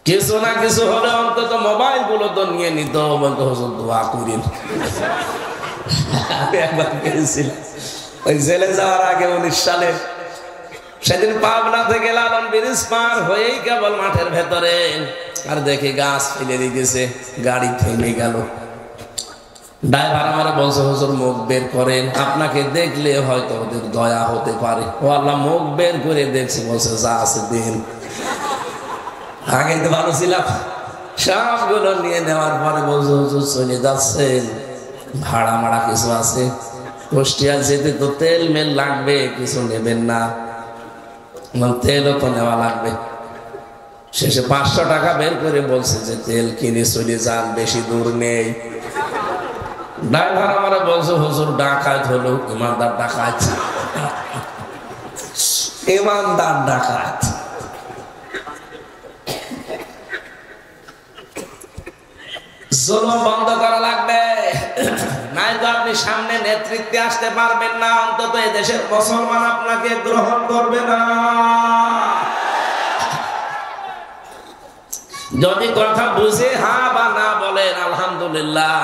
কিছু না কিছু হলে অন্তত মোবাইল গুলো তো নিয়ে নিত, বলতো হুজুর দোয়া করেন। একবার গেছিলাম ওই জেলে যাওয়ার আগে 19 সালে, সেদিন পাবনা থেকে লালন ব্রিজ পার হয়েই কেবল মাঠের ভেতরে, আর দেখি গাছ ফেলে রেখেছে, গাড়ি থেমে গেল। ড্রাইভার আমার বলছে, হুজুর মুখ বের করেন, আপনাকে দেখলে হয়তো ওদের দয়া হতে পারে। ও আল্লাহ, মুখ বের করে দেখছি, বলছে যা আছে দিন। আগে তো ভালো ছিলাম, সবগুলো নিয়ে নেওয়ার পরে বলছে, হুজুর চলে যাচ্ছেন, ভাড়া মাড়া কিছু আছে, কুষ্টিয়া যেতে তো তেল মেল লাগবে, কিছু নেবেন না? তেলও তো নেওয়া লাগবে। শেষে 500 টাকা বের করে বলছে যে তেল কিনে চলে যান, বেশি দূর নেই। ড্রাইভার আমার বলছে, হুজুর ডাকাত হলো, ইমানদার ডাকাত, ইমানদার ডাকাত। জুলুম বন্ধ করা লাগবে, নাই তো আপনি সামনে নেতৃত্বে আসতে পারবেন না। অন্তত এই দেশের মুসলমান আপনাকে গ্রহণ করবে না। যদি কথা বুঝে হ্যাঁ বা না বলেন আলহামদুলিল্লাহ,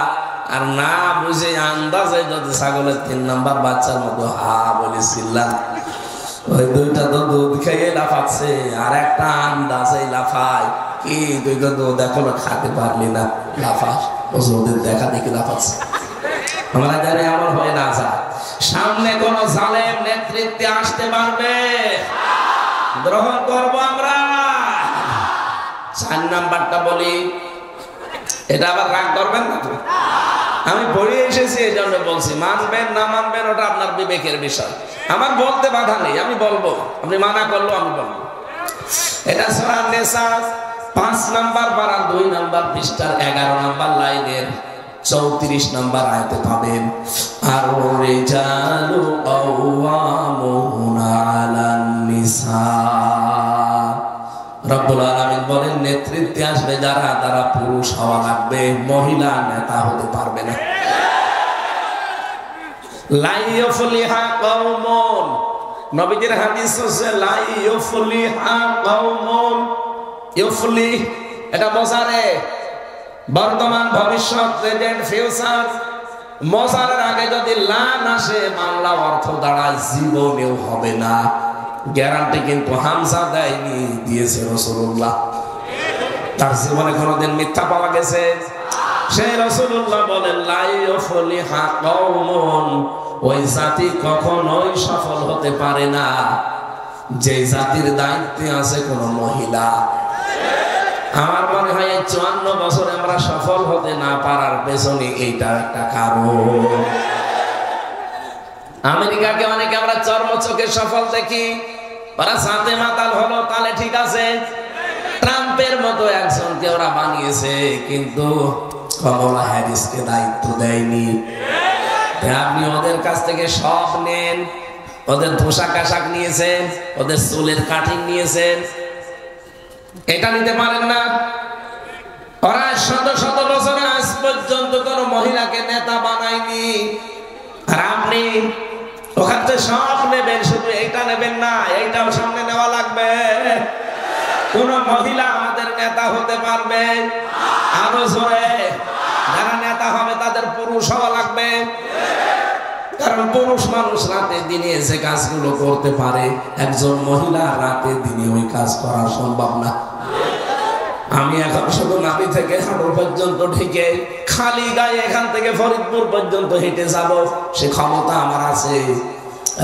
আর না বুঝে আন্দাজে যদি ছাগলের 3 নাম্বার বাচ্চার মতো হা বলেছিলাম, ওই 2টা তো দুধ খেয়ে লাফাচ্ছে, আর একটা আন্দাজে লাফায়। কি তুই তো দুধ এখনো খাতে পারলি না, লাফাস? ওদের দেখা দেখি লাফাচ্ছে। আমরা জানি এমন হয়ে না যায়। সামনে কোন জালেম নেতৃত্বে আসতে পারবে, গ্রহণ করবো আমরা। 4 নাম্বারটা বলি, এটা আবার রাগ করবেন না তো? আমি পড়ে এসেছি, এই জন্য বলছি। মানবেন না মানবেন ওটা আপনার বিবেকের বিষয়, আমার বলতে বাধা নেই, আমি বলবো। আপনি মানা করলো আমি বলবো। এটা সূরা নিসা 5 নাম্বার পারা 2 নাম্বার পৃষ্ঠার 11 নাম্বার লাইনের 34 নাম্বার আয়াতে পাবেন। আর রিজালু কাওয়ামুনা আলান নিসা। রব্বুল আলামিন বলেন নেতৃত্বে আসবে যারা, তারা পুরুষ হওয়া লাগবে, মহিলা নেতা হতে পারবে না। লা ইয়াফলিহা কওমুন, নবীজির হাদিস আছে লা ইয়াফলিহা কওমুন। ইউফলিহ এটা বোঝারে বর্তমান, ভবিষ্যৎ, প্রেজেন্ট, ফিউচার। মজারের আগে যদি লান আসে বাংলা অর্থ দাঁড়ায় জীবনেও হবে না। গ্যারান্টি কিন্তু হামজা দেয়নি, দিয়েছে রাসূলুল্লাহ। তার জীবনে কোনোদিন মিথ্যা পাওয়া গেছে? সেই রাসূলুল্লাহ বলেন লা ইয়াফলিহা কওমুন, ওই জাতি কখনোই সফল হতে পারে না যে জাতির দায়িত্বে আছে কোন মহিলা। আমার মনে হয় 54 বছরে আমরা সফল হতে না পারার পেছনে এইটা একটা কারণ। আমেরিকাকে অনেকে আমরা চর্মচোখে সফল দেখি, ওরা সাথে মাতাল হলো তাহলে ঠিক আছে। ট্রাম্পের মতো একজনকে ওরা বানিয়েছে, কিন্তু কমলা হ্যারিসকে দায়িত্ব দেয়নি। আপনি ওদের কাছ থেকে সব নেন, ওদের পোশাক আশাক নিয়েছেন, ওদের চুলের কাটিং নিয়েছেন, এটা নিতে পারেন না। ওরা শত শত বছর আজ পর্যন্ত কোন মহিলাকে নেতা বানায়নি। আর আপনি ওখান থেকে সব নেবেন, শুধু এইটা নেবেন না, এইটাও সামনে নেওয়া লাগবে। কোন মহিলা আমাদের নেতা হতে পারবে? আরো জোরে, যারা নেতা হবে তাদের পুরুষ হওয়া লাগবে। কারণ পুরুষ মানুষ রাতে দিনে যে কাজগুলো করতে পারে, একজন মহিলা রাতে দিনে ওই কাজ করা সম্ভব না। আমি এখন শুধু নাভি থেকে হাঁটু পর্যন্ত ঢেকে খালি গায়ে এখান থেকে ফরিদপুর পর্যন্ত হেঁটে যাব, সে ক্ষমতা আমার আছে।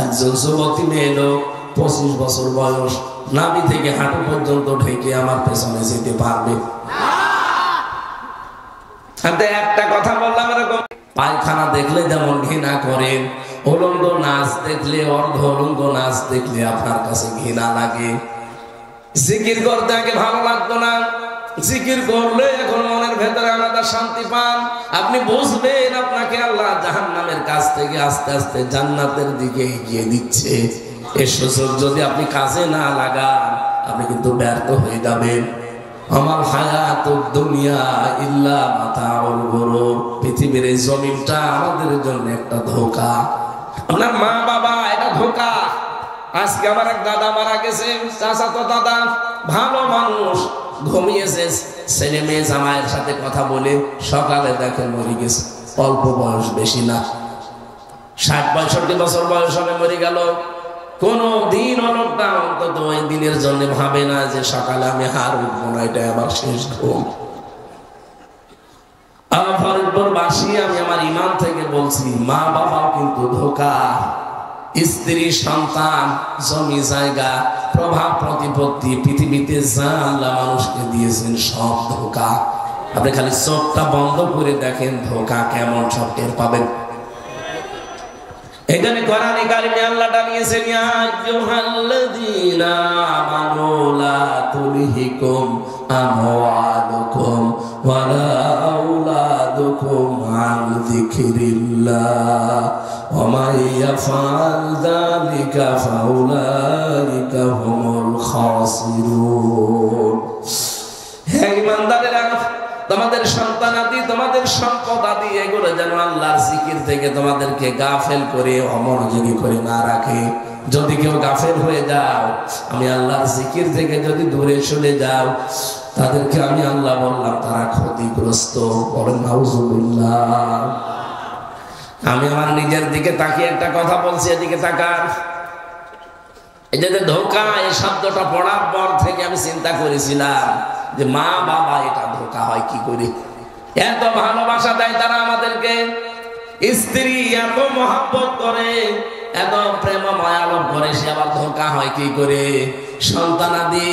একজন যুবতী মেয়ে লোক 25 বছর বয়স, নাভি থেকে হাঁটু পর্যন্ত ঢেকে আমার পেছনে যেতে পারবে? একটা কথা বললাম, এরকম পায়খানা দেখলে যেমন ঘৃণা করেন, উলঙ্গ নাচ দেখলে, অর্ধ উলঙ্গ নাচ দেখলে আপনার কাছে ঘৃণা লাগে। জিকির করতে আগে ভালো লাগতো না, জিকির করলে এখন মনের ভেতরে আলাদা শান্তি পান। আপনি বুঝবেন আপনাকে আল্লাহ জাহান্নামের কাছ থেকে আস্তে আস্তে জান্নাতের দিকে এগিয়ে দিচ্ছে। এই সুযোগ যদি আপনি কাজে না লাগান, আপনি কিন্তু ব্যর্থ হয়ে যাবেন। আমার হায়াতুদ দুনিয়া ইল্লা মাতাউল গুরুর, পৃথিবীর এই জমিনটা আমাদের জন্য একটা ধোঁকা। আপনার মা বাবা এটা ধোঁকা। আজকে আমার এক দাদা মারা গেছে, চাচাতো দাদা, ভালো মানুষ, ঘুমিয়েছে, ছেলে মেয়ে জামাইয়ের সাথে কথা বলে সকালে দেখে মরে গেছে। অল্প বয়স, বেশি না, 60-65 বছর বয়স হলে মরে গেল। কোন দিন লোকটা অন্তত ওই দিনের জন্য ভাবে না যে সকালে আমি হার উঠবো না, এটা আমার শেষ ঘুম। আমার ফরিদপুরবাসী, আমি আমার ইমান থেকে বলছি, মা বাবাও কিন্তু ধোঁকা। স্ত্রী, সন্তান, জমি জায়গা, প্রভাব প্রতিপত্তি, পৃথিবীতে যা আল্লাহ মানুষকে দিয়েছেন সব ধোঁকা। আপনি খালি চোখটা বন্ধ করে দেখেন ধোঁকা কেমন, সব টের পাবেন। এখানে কোরআনে কারিমে আল্লাহ জানিয়েছেন, ইয়া আইয়ুহাল্লাযীনা আমানু লা তুলহিকুম আমওয়ালুকুম ওয়ালা আওলাদুকুম আন যিকরিল্লাহ ওয়া মান ইয়াফআল যালিকা ফাউলাইকা হুমুল খাসিরুন। হে ঈমানদারেরা, তোমাদের সন্তানাদি, তোমাদের সম্পদ আদি, এগুলো যেন আল্লাহর জিকির থেকে তোমাদেরকে গাফেল করে, অমনোযোগী করে না রাখে। যদি কেউ গাফেল হয়ে যাও, আমি আল্লাহর জিকির থেকে যদি দূরে চলে যাও, তাদেরকে আমি আল্লাহ বললাম তারা ক্ষতিগ্রস্ত। বলেন নাউজুবিল্লাহ। আমি আমার নিজের দিকে তাকিয়ে একটা কথা বলছি, এদিকে তাকান। এই যে ধোঁকা, এই শব্দটা পড়ার পর থেকে আমি চিন্তা করেছিলাম যে মা বাবা এটা ধোঁকা হয় কি করে। এত ভালোবাসা দেয় তারা আমাদেরকে, স্ত্রী এত মহব্বত করে, এত প্রেম মায়ালোভ করে, সে আবার ধোঁকা হয় কি করে। সন্তানাদি,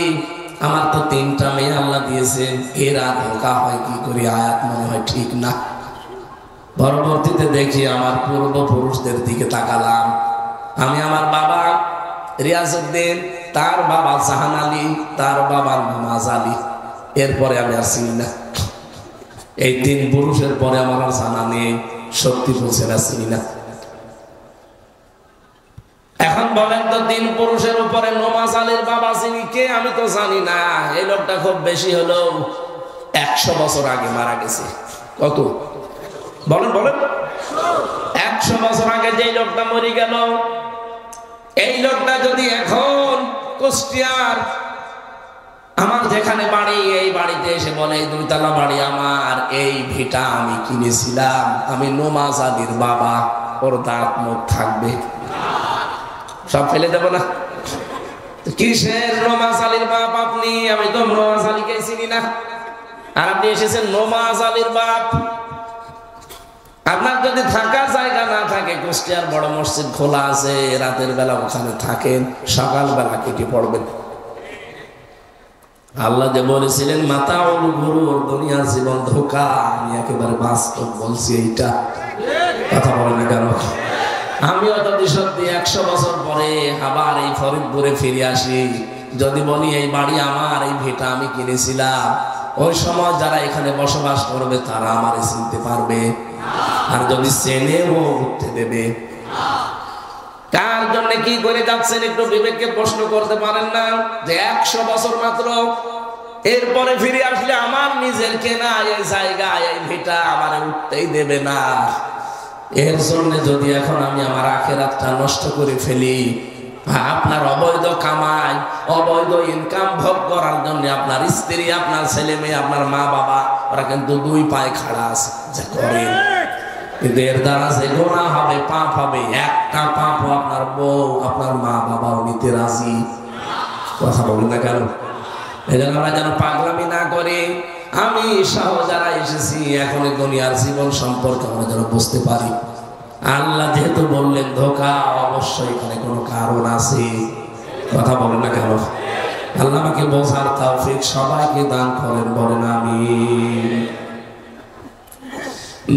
আমার তো 3টা মেয়ে আল্লাহ দিয়েছেন, এরা ধোঁকা হয় কি করে। আয়াত মনে হয় ঠিক না। পরবর্তীতে দেখি আমার পূর্বপুরুষদের দিকে তাকালাম। আমি আমার বাবা রিয়াজউদ্দিন, তার বাবা জাহান আলী, তার বাবা নামাজ আলী, এরপরে আমি আর চিনি না। এই 3 পুরুষের পরে আমার আর জানা নেই, সত্যি বলছে না, চিনি না। এখন বলেন তো তিন পুরুষের উপরে নমাজ আলীর বাবা চিনি কে আমি তো জানি না। এই লোকটা খুব বেশি হলো 100 বছর আগে মারা গেছে। কত বলেন বলেন? 100 বছর আগে যে লোকটা মরে গেল, এই লোকটা যদি এখন কুষ্টিয়ার আমার যেখানে বাড়ি, এই বাড়িতে এসে বলে এই 2 তলা বাড়ি আমার, এই ভিটা আমি কিনেছিলাম, আমি নমাজ আলীর বাবা, ওর দাঁত মুখ থাকবে? সব ফেলে দেব না? কিসের নমাজ আলীর বাপ আপনি? আমি তো নমাজ আলীকে চিনি না, আর আপনি এসেছেন নমাজ আলীর বাপ। আপনার যদি থাকার জায়গা না থাকে, কুষ্টিয়ার বড় মসজিদ খোলা আছে, রাতের বেলা ওখানে থাকেন, সকালবেলা কেটে পড়বেন। আল্লাহ যে বলেছিলেন মাতাউল গুরুর, দুনিয়ার জীবন ধোঁকা, আমি একেবারে বাস্তব বলছি। এইটা কথা বলে না কেন? আমিও যদি সত্যি 100 বছর পরে আবার এই ফরিদপুরে ফিরে আসি, যদি বলি এই বাড়ি আমার, এই ভিটা আমি কিনেছিলাম, ওই সময় যারা এখানে বসবাস করবে তারা আমারে চিনতে পারবে? আর যদি চেনেও উঠতে দেবে? কার জন্য কি করে যাচ্ছেন একটু বিবেককে প্রশ্ন করতে পারেন না? যে 100 বছর মাত্র, এরপরে ফিরে আসলে আমার নিজের কেনা এই জায়গা, এই ভিটা আমার উঠতেই দেবে না। এর জন্য যদি এখন আমি আমার আখিরাতটা নষ্ট করে ফেলি, আপনার অবৈধ কামাই, অবৈধ ইনকাম ভোগ করার জন্য আপনার স্ত্রী, আপনার ছেলে মেয়ে, আপনার মা বাবা, ওরা কিন্তু 2 পায়ে খাড়া আছে, যা করেন। কিন্তু এর দ্বারা যে গুনাহ হবে, পাপ হবে, একটা পাপও আপনার বউ, আপনার মা বাবাও নিতে রাজি। কথা বলেন না কেন? এই জন্য আমরা যেন পাগলামি না করে, আমি সহ যারা এসেছি এখন দুনিয়ার জীবন সম্পর্কে আমরা যেন বুঝতে পারি। আল্লাহ যেহেতু বললেন ধোঁকা, অবশ্যই এখানে কোনো কারণ আছে। কথা বলেন না কেন? আল্লাহ আমাকে বোঝার তৌফিক সবাইকে দান করেন, বলেন আমিন।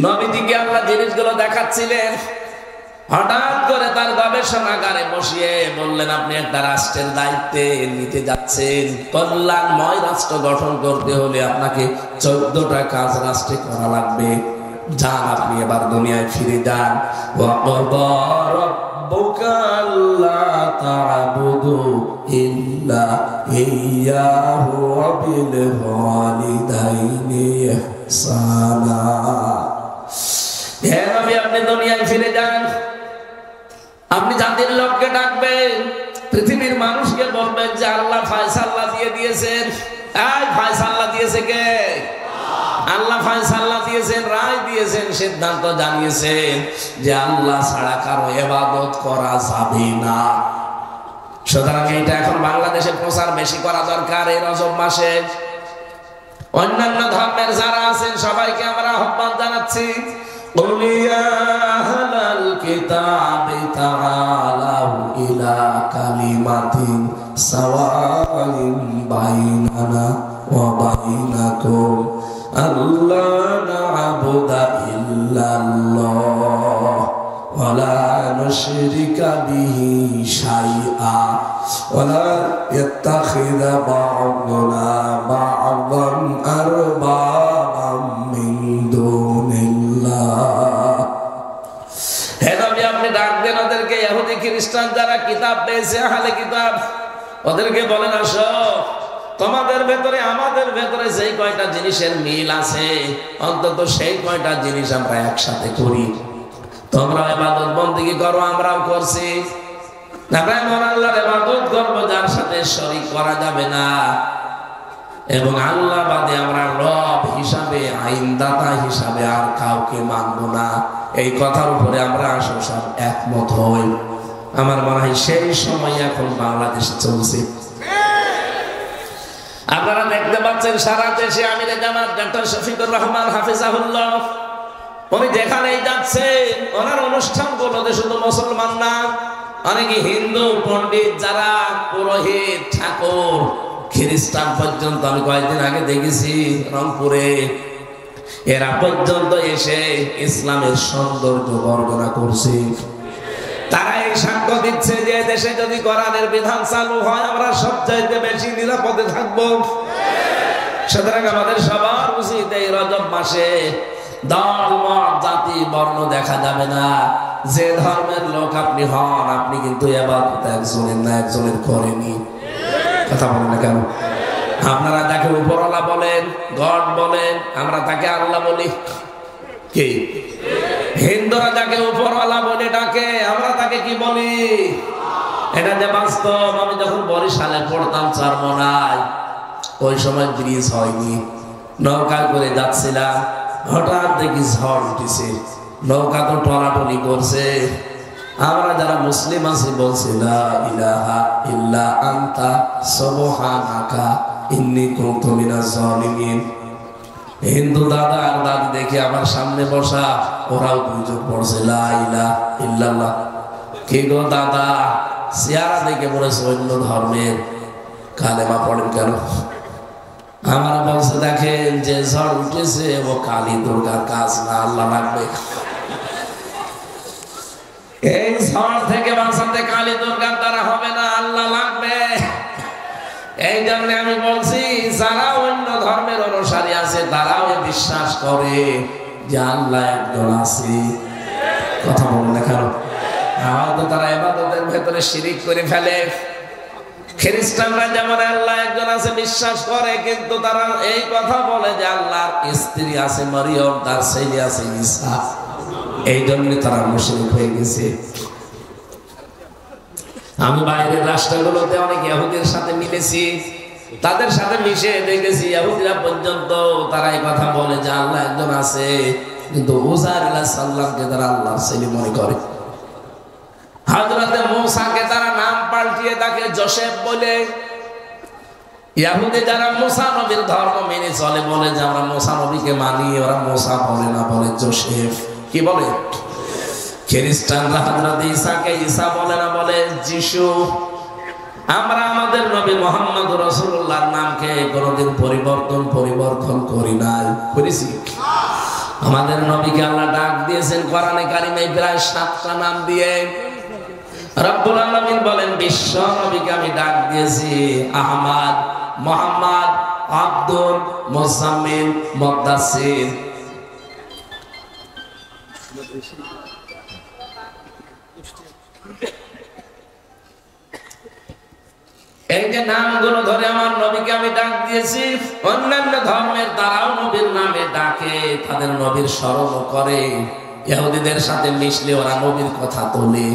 নবীজিকে আল্লাহ জিনিসগুলো দেখাচ্ছিলেন, হঠাৎ করে তার গবেষণাগারে বসিয়ে বললেন আপনি একটা রাষ্ট্রের দায়িত্বে নিতে যাচ্ছেন, কল্যাণময় রাষ্ট্র গঠন করতে হলে আপনাকে 14টা কাজ রাষ্ট্রে করা লাগবে। যান, আপনি এবার দুনিয়ায় ফিরে যান। ওয়াকাদা রাব্বুকা আল্লা তা'বুদু ইল্লা ইয়্যাহু ওয়া বিল ওয়ালিদাইনি ইহসানা। হে নবী, আপনি দুনিয়ায় ফিরে যান, আপনি জাতির লোককে ডাকবেন, পৃথিবীর মানুষকে বলবেন যে আল্লাহ ফয়সালা দিয়ে দিয়েছেন। এই ফয়সালা দিয়েছে কে? আল্লাহ ফয়সালা দিয়েছেন, রায় দিয়েছেন, সিদ্ধান্ত জানিয়েছেন যে আল্লাহ ছাড়া কারো ইবাদত করা যাবে না। সুতরাং এইটা এখন বাংলাদেশে প্রচার বেশি করা দরকার। এই রজব মাসে অন্যান্য ধর্মের যারা আছেন সবাইকে আমরা আহ্বান জানাচ্ছি, قل يا أهل الكتاب تعالوا إلى كلمة سواء بيننا وبينكم ألا نعبد إلا الله ولا نشرك به شيئا ولا يتخذ بعضنا بعضا أربابا من دون الله। হে নবী, আপনি ডাক দেন ওদেরকে, ইহুদি খ্রিস্টান যারা কিতাব পেয়েছে, আহলে কিতাব, ওদেরকে বলেন আসো, তোমাদের ভেতরে আমাদের ভেতরে যেই কয়টা জিনিসের মিল আছে, অন্তত সেই কয়টা জিনিস আমরা একসাথে করি। তোমরা ইবাদত বন্দেগী করো, আমরাও করছি। আমরা এমন আল্লাহর ইবাদত করব যার সাথে শরীক করা যাবে না, এবং আল্লাহ বাদে আমরা রব হিসাবে, আইনদাতা হিসাবে আর কাউকে মানব না। এই কথার উপরে আমরা আসো সব একমত হই। আমার মনে হয় সেই সময় এখন বাংলাদেশে চলছে। আপনারা দেখতে পাচ্ছেন সারা দেশে আমিরে জামাত ডক্টর শফিকুর রহমান হাফিজাহুল্লাহ, উনি যেখানেই যাচ্ছেন ওনার অনুষ্ঠানগুলোতে শুধু মুসলমান না, অনেকে হিন্দু পণ্ডিত, যারা পুরোহিত, ঠাকুর, খ্রিস্টান পর্যন্ত আমি কয়েকদিন আগে দেখেছি রংপুরে, এরা পর্যন্ত এসে ইসলামের সৌন্দর্য বর্ণনা করছে। তারা এই সাক্ষ্য দিচ্ছে যে দেশে যদি কোরআনের বিধান চালু হয় আমরা সবচাইতে বেশি নিরাপদে থাকবো। সুতরাং আমাদের সবার উচিত এই রজব মাসে দল, মত, জাতি, বর্ণ দেখা যাবে না। যে ধর্মের লোক আপনি হন, আপনি কিন্তু ইবাদত একজনের না একজনের করেনি। কথা বলেন না কেন? আপনারা তাকে উপরওয়ালা বলেন, গড বলেন, আমরা তাকে আল্লাহ বলি। কি হিন্দুরা তাকে উপরওয়ালা বলে ডাকে, আমরা তাকে কি বলি? এটা যে বাস্তব। আমি যখন বরিশালে পড়তাম চরমনায়, ওই সময় ব্রিজ হয়নি, নৌকা করে যাচ্ছিলাম, হঠাৎ দেখি ঝড় উঠেছে, নৌকা তো টলাটলি করছে। আমরা যারা মুসলিম আছি বলছি লা ইলাহা ইল্লা আনতা সুবহানাকা ইন্নী কুনতু মিনাজ জালিমিন। হিন্দু দাদা আর দাদি দেখি আমার সামনে বসা, ওরাও দুজন পড়ছে লা ইলাহা ইল্লাল্লাহ। কি গো দাদা, চেহারা দেখে পড়েছে অন্য ধর্মের, কালেমা পড়েন কেন? আমার বলছে দেখেন যে ঝড় উঠেছে ও কালী দুর্গার কাজ না, আল্লাহ লাগবে। এই ঝড় থেকে বাঁচাতে কালী দুর্গার দ্বারা হবে না, আল্লাহ লাগবে। এই জন্য আমি বলছি যারা অন্য ধর্মের অনুসারী আছে তারাও বিশ্বাস করে যে আল্লাহ একজন আছে। কথা বলেন না কেন? হয়তো তারা ইবাদতের ভেতরে শিরিক করে ফেলে। খ্রিস্টানরা যেমন আল্লাহ একজন আছে বিশ্বাস করে, কিন্তু তারা এই কথা বলে যে আল্লাহর স্ত্রী আছে মরিয়ম, তার ছেলে আছে ঈসা। এই জন্য তারা মুশরিক হয়ে গেছে। আমি বাইরের রাষ্ট্রগুলোতে অনেক ইহুদির সাথে মিলেছি, তাদের সাথে মিশে দেখেছি ইহুদিরা পর্যন্ত তারা এই কথা বলে যে আল্লাহ একজন আছে, কিন্তু উযাইর আলাইহিস সালামকে তারা আল্লাহর ছেলে মনে করে। হযরত মূসাকে তারা নাম পাল্টিয়ে তাকে যোসেফ বলে। ইহুদি যারা মূসা নবীর ধর্ম মেনে চলে বলে যে আমরা মূসা নবীকে মানি, ওরা মূসা বলে না, বলে যোসেফ। কি বলে? খ্রিস্টানরা হযরত ঈসাকে ঈসা বলে না, বলে যিশু। আমরা আমাদের নবী মুহাম্মদ রাসূলুল্লাহর নামকে কোনদিন পরিবর্তন করি নাই, করেছি? আমাদের নবীকে আল্লাহ ডাক দিয়েছেন কোরআনে কারিমে প্রায় 7টা নাম দিয়ে। রব্বুল আলামিন বলেন বিশ্ব নবীকে আমি ডাক দিয়েছি আহমদ, মুহাম্মদ, আব্দুল, মুজাম্মিল, মুদাসসির। এই যে নামগুলো ধরে আমার নবীকে আমি ডাক দিয়েছি। অন্যান্য ধর্মের তারাও নবীর নামে ডাকে, তাদের নবীর স্মরণ করে। ইহুদিদের সাথে মিশলে ওরা নবীর কথা তোলে,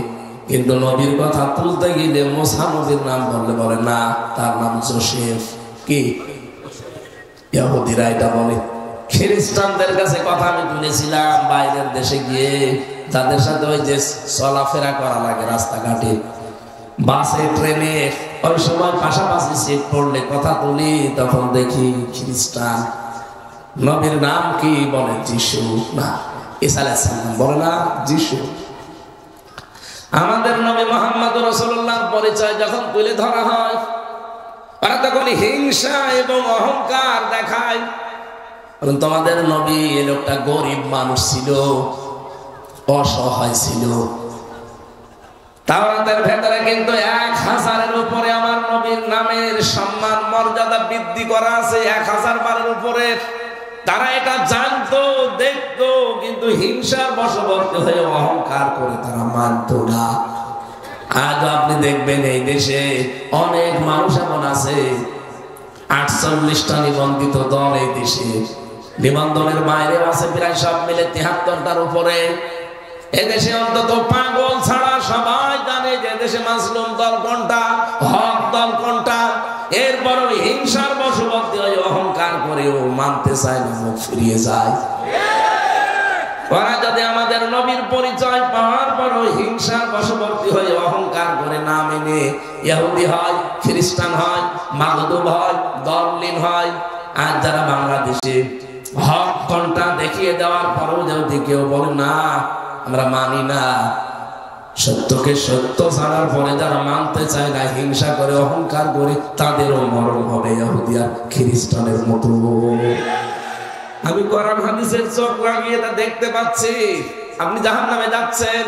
কিন্তু নবীর কথা তুলতে গেলে মূসা নবীর নাম বললে বলে না, তার নাম যোসেফ। কি ইহুদিরা এটা বলে। খ্রিস্টানদের কাছে কথা আমি তুলেছিলাম বাইরের দেশে গিয়ে, তাদের সাথে ওই যে চলাফেরা করা লাগে রাস্তাঘাটে, বাসে, ট্রেনে, ওই সময় পাশাপাশি সিট পড়লে কথা তুলি, তখন দেখি খ্রিস্টান নবীর নাম কি বলে যিশু, না ঈসা আলাইহিস সালাম বলে না, যিশু। আমাদের নবী মুহাম্মদ রাসূলুল্লাহর পরিচয় যখন তুলে ধরা হয়, ওরা তখন হিংসা এবং অহংকার দেখায়। তোমাদের নবী এ লোকটা গরিব মানুষ ছিল, অসহায় ছিল। তাওরাতের ভেতরে কিন্তু 1000-এর উপরে আমার নবীর নামের সম্মান মর্যাদা বৃদ্ধি করা আছে, 1000 বারের উপরে। তারা এটা জানতো, দেখতো, কিন্তু হিংসার বশবর্তী হয়ে অহংকার করে তারা মানতো না। আজ আপনি দেখবেন এই দেশে অনেক মানুষ এমন আছে, 48টা নিবন্ধিত দল এই দেশে, নিবন্ধনের বাইরে আছে প্রায় সব মিলে 73টার উপরে। এদেশে অন্তত পাগল ছাড়া সবাই জানে যে দেশে মাসলুম দল কোনটা, হক দল কোনটা। এরপরও হিংসার বশবর্তী হয়ে অহংকার করেও মানতে চায় না, মুখ ফিরিয়ে যায়। ওরা যদি আমাদের নবীর পরিচয় পাওয়ার পরও হিংসার বশবর্তী হয়ে অহংকার করে না মেনে ইহুদি হয়, খ্রিস্টান হয়, মাগদুব হয়, দরলিন হয়। আর যারা বাংলাদেশে হক কোনটা দেখিয়ে দেওয়ার পরও যদি কেউ বলে না আমরা মানি না, সত্যকে সত্য জানার পরে যারা মানতে চায় না, হিংসা করে অহংকার করে, তাদেরও মরণ হবে ইহুদি আর খ্রিস্টানের মতো। আমি কোরআন হাদিসের চোখ লাগিয়ে তা দেখতে পাচ্ছি। আপনি জাহান্নামে যাচ্ছেন।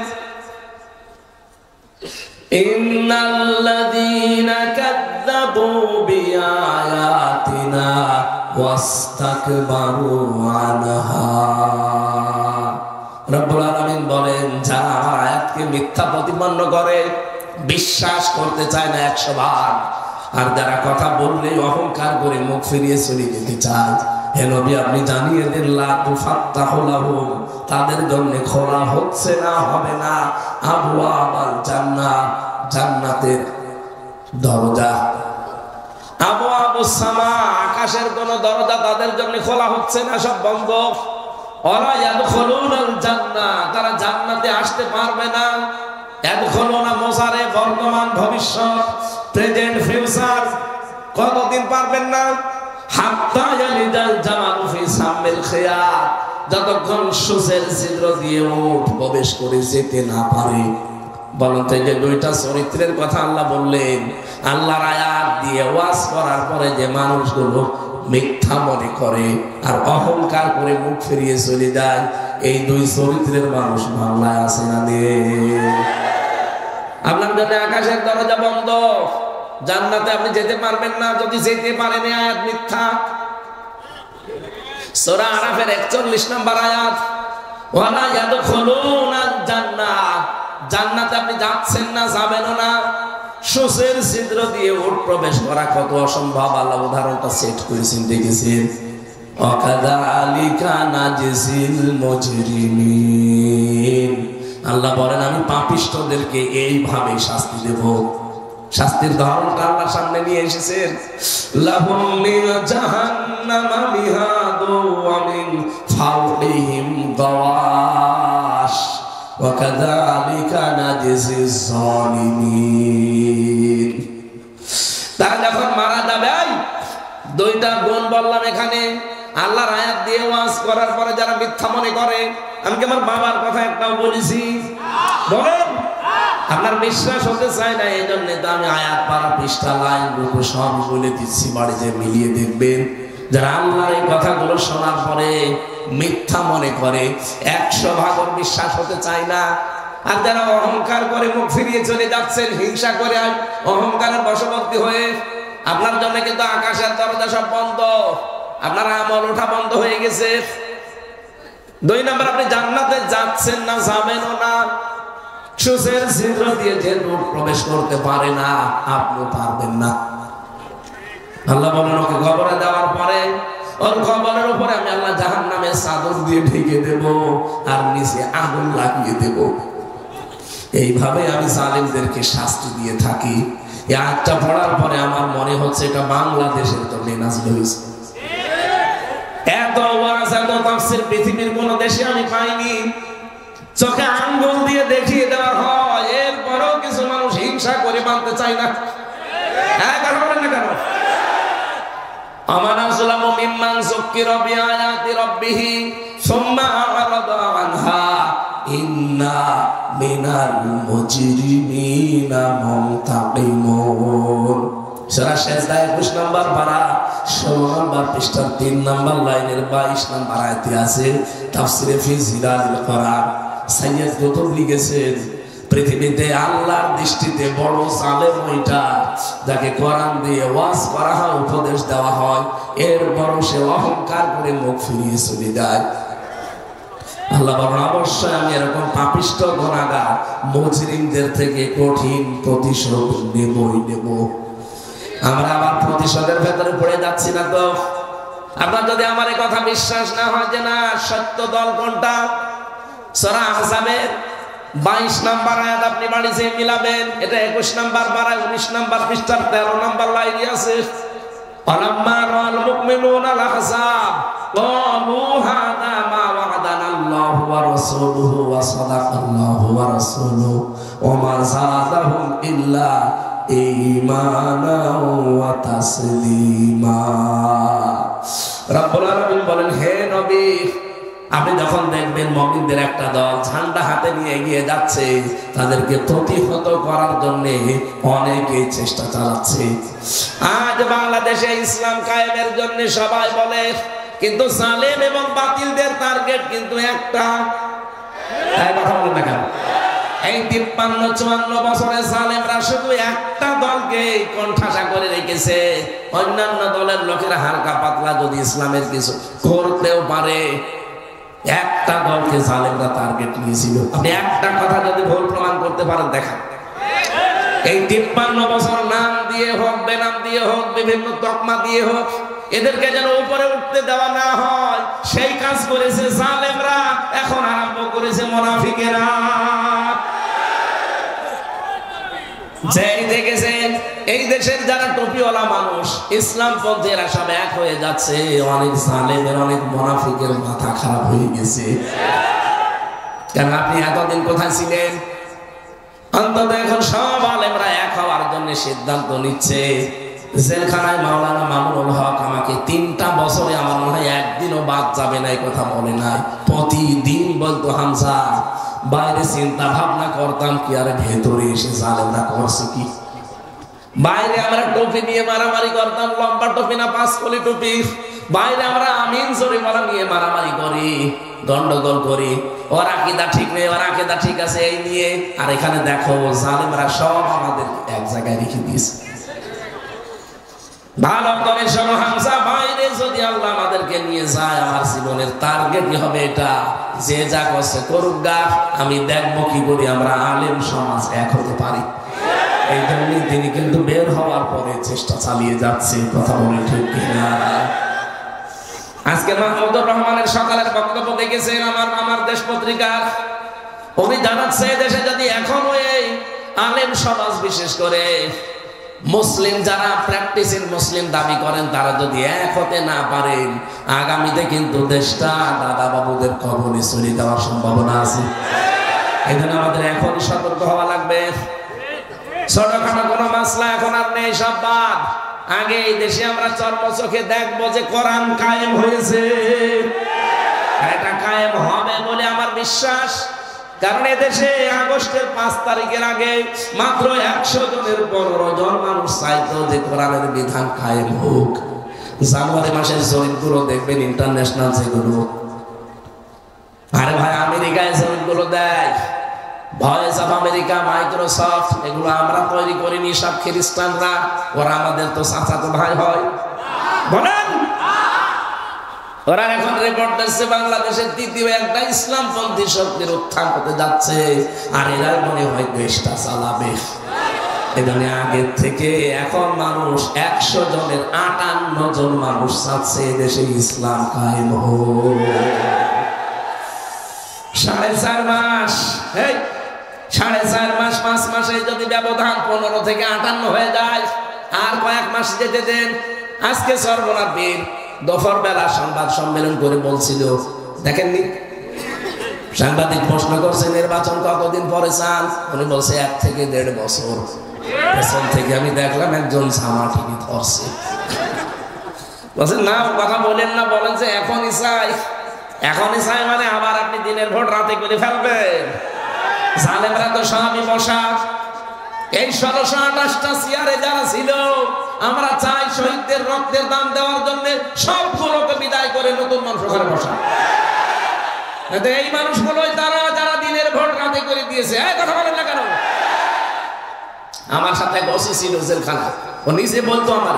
ইন্নাল্লাযীনা কাযযাবু বিআয়াতিনা ওয়াস্তাকবারু আনহা। রব্বুল আলামিন বলেন যারা আমার আয়াতকে মিথ্যা প্রতিপন্ন করে, বিশ্বাস করতে চায় না 100 বার। আর যারা কথা বললে অহংকার করে মুখ ফিরিয়ে চলে যেতে চায়, হে নবী আপনি জানিয়ে দেন লা তুফাত্তাহু লাহুম, তাদের জন্য খোলা হচ্ছে না, হবে না আবওয়াবাল জান্নাহ, জান্নাতের দরজা। আবওয়াবুস সামা, আকাশের কোন দরজা তাদের জন্য খোলা হচ্ছে না, সব বন্ধ। ওয়ালা ইয়াদখুলুনাল জান্নাহ, তারা জান্নাতে আসতে পারবে না। ইয়াদখুলুনা মুসারে বর্তমান ভবিষ্যৎ, প্রেজেন্ট ফিউচার, কতদিন পারবেন না? হাত্তা ইয়ালিজাল জামালু ফি সামিল খিয়াত, যতক্ষণ সূচের ছিদ্র দিয়ে উট প্রবেশ করে যেতে না পারে। বলুন তো, যে দুইটা চরিত্রের কথা আল্লাহ বললেন, আল্লাহর আয়াত দিয়ে ওয়াজ করার পরে যে মানুষগুলো মিথ্যা মনে করে আর অহংকার করে মুখ ফিরিয়ে চলে যায়, এই দুই চরিত্রের মানুষ বাংলায় আছে না? আপনার জন্য আকাশের দরজা বন্ধ, জান্নাতে আপনি যেতে পারবেন না। যদি যেতে পারেন, আয়াত মিথ্যা। সূরা আরাফের 41 নম্বর আয়াত, ওয়ালা ইয়াদখুলুনাল জান্নাহ, জান্নাতে আপনি যাচ্ছেন না, যাবেনও না। সূচের ছিদ্র দিয়ে উট প্রবেশ করা কত অসম্ভব, আল্লাহ উদাহরণটা সেট করেছেন, দেখেছেন। ওয়াকাযালিকা নাজজিল মুজরিমিন, আল্লাহ বলেন আমি পাপিষ্ঠদেরকে এইভাবে শাস্তি দেব। শাস্তির ধরনটা আল্লাহর সামনে নিয়ে এসেছেন। লাহুম মিন জাহান্নামা মিহাদু ওয়া মিন ফাওকিহিম গাওয়াশ ওয়া কাযালিকা নাজজিজ জালিমিন। তারা যখন মারা যাবে, দুইটা গুণ বললাম এখানে। আল্লাহর আয়াত দিয়ে ওয়াজ করার পরে যারা মিথ্যা মনে করে, আমি কি আমার বাবার কথা একটাও বলেছি? বলেন, আপনার বিশ্বাস হতে চায় না, এই জন্য তো আমি আয়াত পারা পৃষ্ঠা লাইন রূপ সব বলে দিচ্ছি, বাড়িতে মিলিয়ে দেখবেন। যারা আল্লাহর এই কথাগুলো শোনার পরে মিথ্যা মনে করে, 100 ভাগের বিশ্বাস হতে চায় না। আর যারা অহংকার করে মুখ ফিরিয়ে চলে যাচ্ছেন, হিংসা করে অহংকারের বশবর্তী হয়ে, আপনার জন্য কিন্তু আকাশের দরজা সব বন্ধ, আপনার আমল ওঠা বন্ধ হয়ে গেছে। 2 নম্বর, আপনি জান্নাতে যাচ্ছেন না, যাবেনও না। সূচের ছিদ্র দিয়ে যে লোক প্রবেশ করতে পারে না, আপনি পারবেন না। আল্লাহ বলেন ওকে কবরে দেওয়ার পরে ওর কবরের উপরে আমি আল্লাহ জাহান্নামের চাদর দিয়ে ঢেকে দেব আর নিচে আগুন লাগিয়ে দেব। এইভাবে আমি জালিমদেরকে শাস্তি দিয়ে থাকি। এই আয়াতটা পড়ার পরে আমার মনে হচ্ছে এটা বাংলাদেশের তো মেনাজ হয়েছে। এত ওয়াজ, এত তাফসীর পৃথিবীর কোন দেশে আমি পাইনি। চোখে আঙ্গুল দিয়ে দেখিয়ে দেওয়া হয়, এরপরেও কিছু মানুষ হিংসা করে মানতে চায় না। কথা বলেন না কেন? আমান আযলামু মিম্মান যুক্কিরা বিআয়াতি রাব্বিহি সুম্মা আ'রাদা আনহা ইন্না মিনাল মুজরিমিনা মুনতাকিমুন। সূরা সেজদা 21 নম্বর পারা 16 নম্বর পৃষ্ঠার 3 নম্বর লাইনের 22 নম্বর আয়াতে আছে। তাফসীরে ফি জিলালিল কোরআন সাইয়্যিদ কুতুব লিখেছেন, পৃথিবীতে আল্লাহর দৃষ্টিতে বড় জালেম ওইটা যাকে কোরআন দিয়ে ওয়াজ করা হয়, উপদেশ দেওয়া হয়, এর বড় সে অহংকার করে মুখ ফিরিয়ে চলে যায়। আল্লাহ বলেন অবশ্যই আমি এরকম পাপিষ্ঠ গুনাহগার মুজরিমদের থেকে কঠিন প্রতিশোধ নেবই নেব। আমরা আবার প্রতিশোধের ভেতরে পড়ে যাচ্ছি না তো? আপনার যদি আমার এই কথা বিশ্বাস না হয় যে না সত্য দল কোনটা, সূরা আহজাবের 22 নম্বর আয়াত আপনি বাড়িতে মিলাবেন, এটা 21 নম্বর পারায় 19 নম্বর পৃষ্ঠার 13 নম্বর লাইনে আছে। ফালাম্মা রাআল মুমিনুনা আল আহজাব ক্বালু হাদা মা ওয়া'দানাল্লাহু ওয়া রাসূলুহু ওয়া সাদাকাল্লাহু ওয়া রাসূলুহু ওয়া মা যাদাহুম ইল্লা ঈমানা ওয়া তাসলিমা। রব্বুল আলামিন বলেন, হে নবী, আপনি যখন দেখবেন মুমিনদের একটা দল ঝান্ডা হাতে নিয়ে এগিয়ে যাচ্ছে, তাদেরকে প্রতিহত করার জন্য অনেকে চেষ্টা চালাচ্ছে। আজ বাংলাদেশে ইসলাম কায়েমের জন্য সবাই বলে, কিন্তু জালেম এবং বাতিলদের টার্গেট কিন্তু একটা। কথা বলেন না কেন? এই 53-54 বছরের জালেমরা শুধু একটা দলকে কোণঠাসা করে রেখেছে। অন্যান্য দলের লোকেরা হালকা পাতলা যদি ইসলামের কিছু করতেও পারে, একটা দলকে জালেমরা টার্গেট নিয়েছিল। আপনি একটা কথা যদি ভুল প্রমাণ করতে পারেন দেখান। এই 53 বছর নাম দিয়ে হোক, বেনাম দিয়ে হোক, বিভিন্ন তকমা দিয়ে হোক, এদেরকে যেন উপরে উঠতে দেওয়া না হয়, সেই কাজ করেছে জালেমরা। এখন আরম্ভ করেছে মুনাফিকেরা। যেই দেখেছেন এই দেশের যারা টুপিওয়ালা মানুষ, ইসলাম পন্থীরা সব এক হয়ে যাচ্ছে, অনেক জালেমের, অনেক মুনাফিকের মাথা খারাপ হয়ে গেছে। কেন আপনি এতদিন কোথায় ছিলেন? অন্তত এখন সব আলেমরা এক হওয়ার জন্য সিদ্ধান্ত নিচ্ছে। জেলখানায় মাওলানা মামুনুল হক আমাকে 3টা বছরে আমার মনে হয় একদিনও বাদ যাবে না, এই কথা বলে নাই। প্রতিদিন বলতো, হামজা বাইরে চিন্তা ভাবনা করতাম কি, আর ভেতরে এসে জালেমরা করছে কি। বাইরে আমরা টুপি নিয়ে মারামারি করতাম, লম্বা টুপি না 5 কলি টুপি, বাইরে আমরা আমিন জরিমানা নিয়ে মারামারি করি, গন্ডগোল করি, ওর আকীদা ঠিক নেই, ওর আকীদা ঠিক আছে এই নিয়ে। আর এখানে দেখো জালেমরা সব আমাদের এক জায়গায় রেখে দিয়েছে। ভালো করে শোনো হামজা, বাইরে যদি আল্লাহ আমাদেরকে নিয়ে যায়, আমার জীবনের টার্গেটই হবে এটা, যে যা করছে করুক গা, আমি দেখবো কি করি আমরা আলেম সমাজ এক হতে পারি। এই জন্যই তিনি কিন্তু বের হওয়ার পরে চেষ্টা চালিয়ে যাচ্ছে। কথা বলে ঠিক কিনা? আজকে মাহমুদুর রহমানের সকালের বক্তব্য দেখেছেন আমার দেশ পত্রিকার। উনি জানাচ্ছে দেশে যদি এখনো এই আলেম সমাজ, বিশেষ করে মুসলিম যারা প্র্যাকটিসিং মুসলিম দাবি করেন, তারা যদি এক হতে না পারেন, আগামীতে কিন্তু দেশটা দাদা বাবুদের কবলে চলে যাওয়ার সম্ভাবনা আছে। এই জন্য আমাদের এখনই সতর্ক হওয়া লাগবে। ছোটখাটো কোনো মাসলা এখন আর নেই, সব বাদ। আগে এই দেশে আমরা চর্মচোখে দেখবো যে কোরআন কায়েম হয়েছে, এটা কায়েম হবে বলে আমার বিশ্বাস। কারণ এদেশে আগস্টের 5 তারিখের আগে মাত্র 100 জনের 15 জন মানুষ চাইতো যে কোরআনের বিধান কায়েম হোক। জানুয়ারি মাসের জরিপগুলো দেখবেন, ইন্টারন্যাশনাল যেগুলো, আরে ভাই আমেরিকায় জরিপগুলো দেয়, ভয়েস অফ আমেরিকা, মাইক্রোসফট, এগুলো আমরা তৈরি করিনি, সব খ্রিস্টানরা। ওরা আমাদের তো চাচাতো ভাই হয়, বলেন। ওরা এখন রিপোর্ট দিচ্ছে বাংলাদেশের তৃতীয় একটা ইসলামপন্থী শক্তির উত্থান হতে যাচ্ছে, আর এরা মনে হয় দেশটা চালাবে। এজন্য আগের থেকে এখন মানুষ 100 জনের 58 জন মানুষ চাচ্ছে দেশে ইসলাম কায়েম হোক। 4.5 মাস, 4.5 মাস 5 মাসে যদি ব্যবধান 15 থেকে 58 হয়ে যায়, আর কয়েক মাস যেতে দেন। আজকে সর্বনাথ বীর দফর বেলা সংবাদ সম্মেলন করে বলছিল, দেখেননি? সাংবাদিক প্রশ্ন করছে নির্বাচন কতদিন পরে চান? উনি বলছে 1 থেকে 1.5 বছর। পেছন থেকে আমি দেখলাম একজন জামা ঠিকই ধরছে, বলছে না কথা বলেন না, বলেন যে এখনই চাই। এখনই চাই মানে আবার আপনি দিনের ভোট রাতে করে ফেলবেন। জালেমরা তো সবই বসা। এই 1628টা চেয়ারে যারা ছিল, আমরা চাই শহীদদের রক্তের দাম দেওয়ার জন্য সবগুলোকে বিদায় করে নতুন মানুষ ঘরে বসা। এই মানুষগুলোই তারা যারা দিনের ভোট রাতে করে দিয়েছে। কথা বলেন না কেন? আমার সাথে বসে ছিল জেলখানা, ও নিজে বলতো আমার,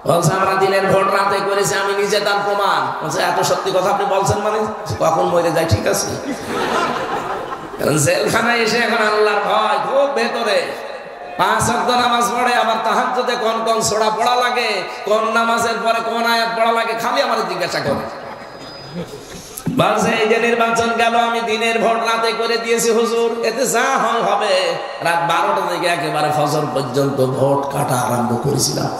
বলছে আমরা দিনের ভোট রাতে করেছি, আমি নিজে তার প্রমাণ। বলছে এত সত্যি কথা আপনি বলছেন মানে? কখন মরে যায় ঠিক আছে। জেলখানায় এসে এখন আল্লাহর ভয় খুব ভেতরে। 5 ওয়াক্ত নামাজ পড়ে, আবার তাহাজ্জুদে কোন কোন সূরা পড়া লাগে, কোন নামাজের পরে কোন আয়াত পড়া লাগে, খালি আমার জিজ্ঞাসা করে। বলছে এই যে নির্বাচন গেল, আমি দিনের ভোট রাতে করে দিয়েছি হুজুর, এতে যা হয় হবে। রাত 12টা থেকে একেবারে ফজর পর্যন্ত ভোট কাটা আরম্ভ করেছিলাম।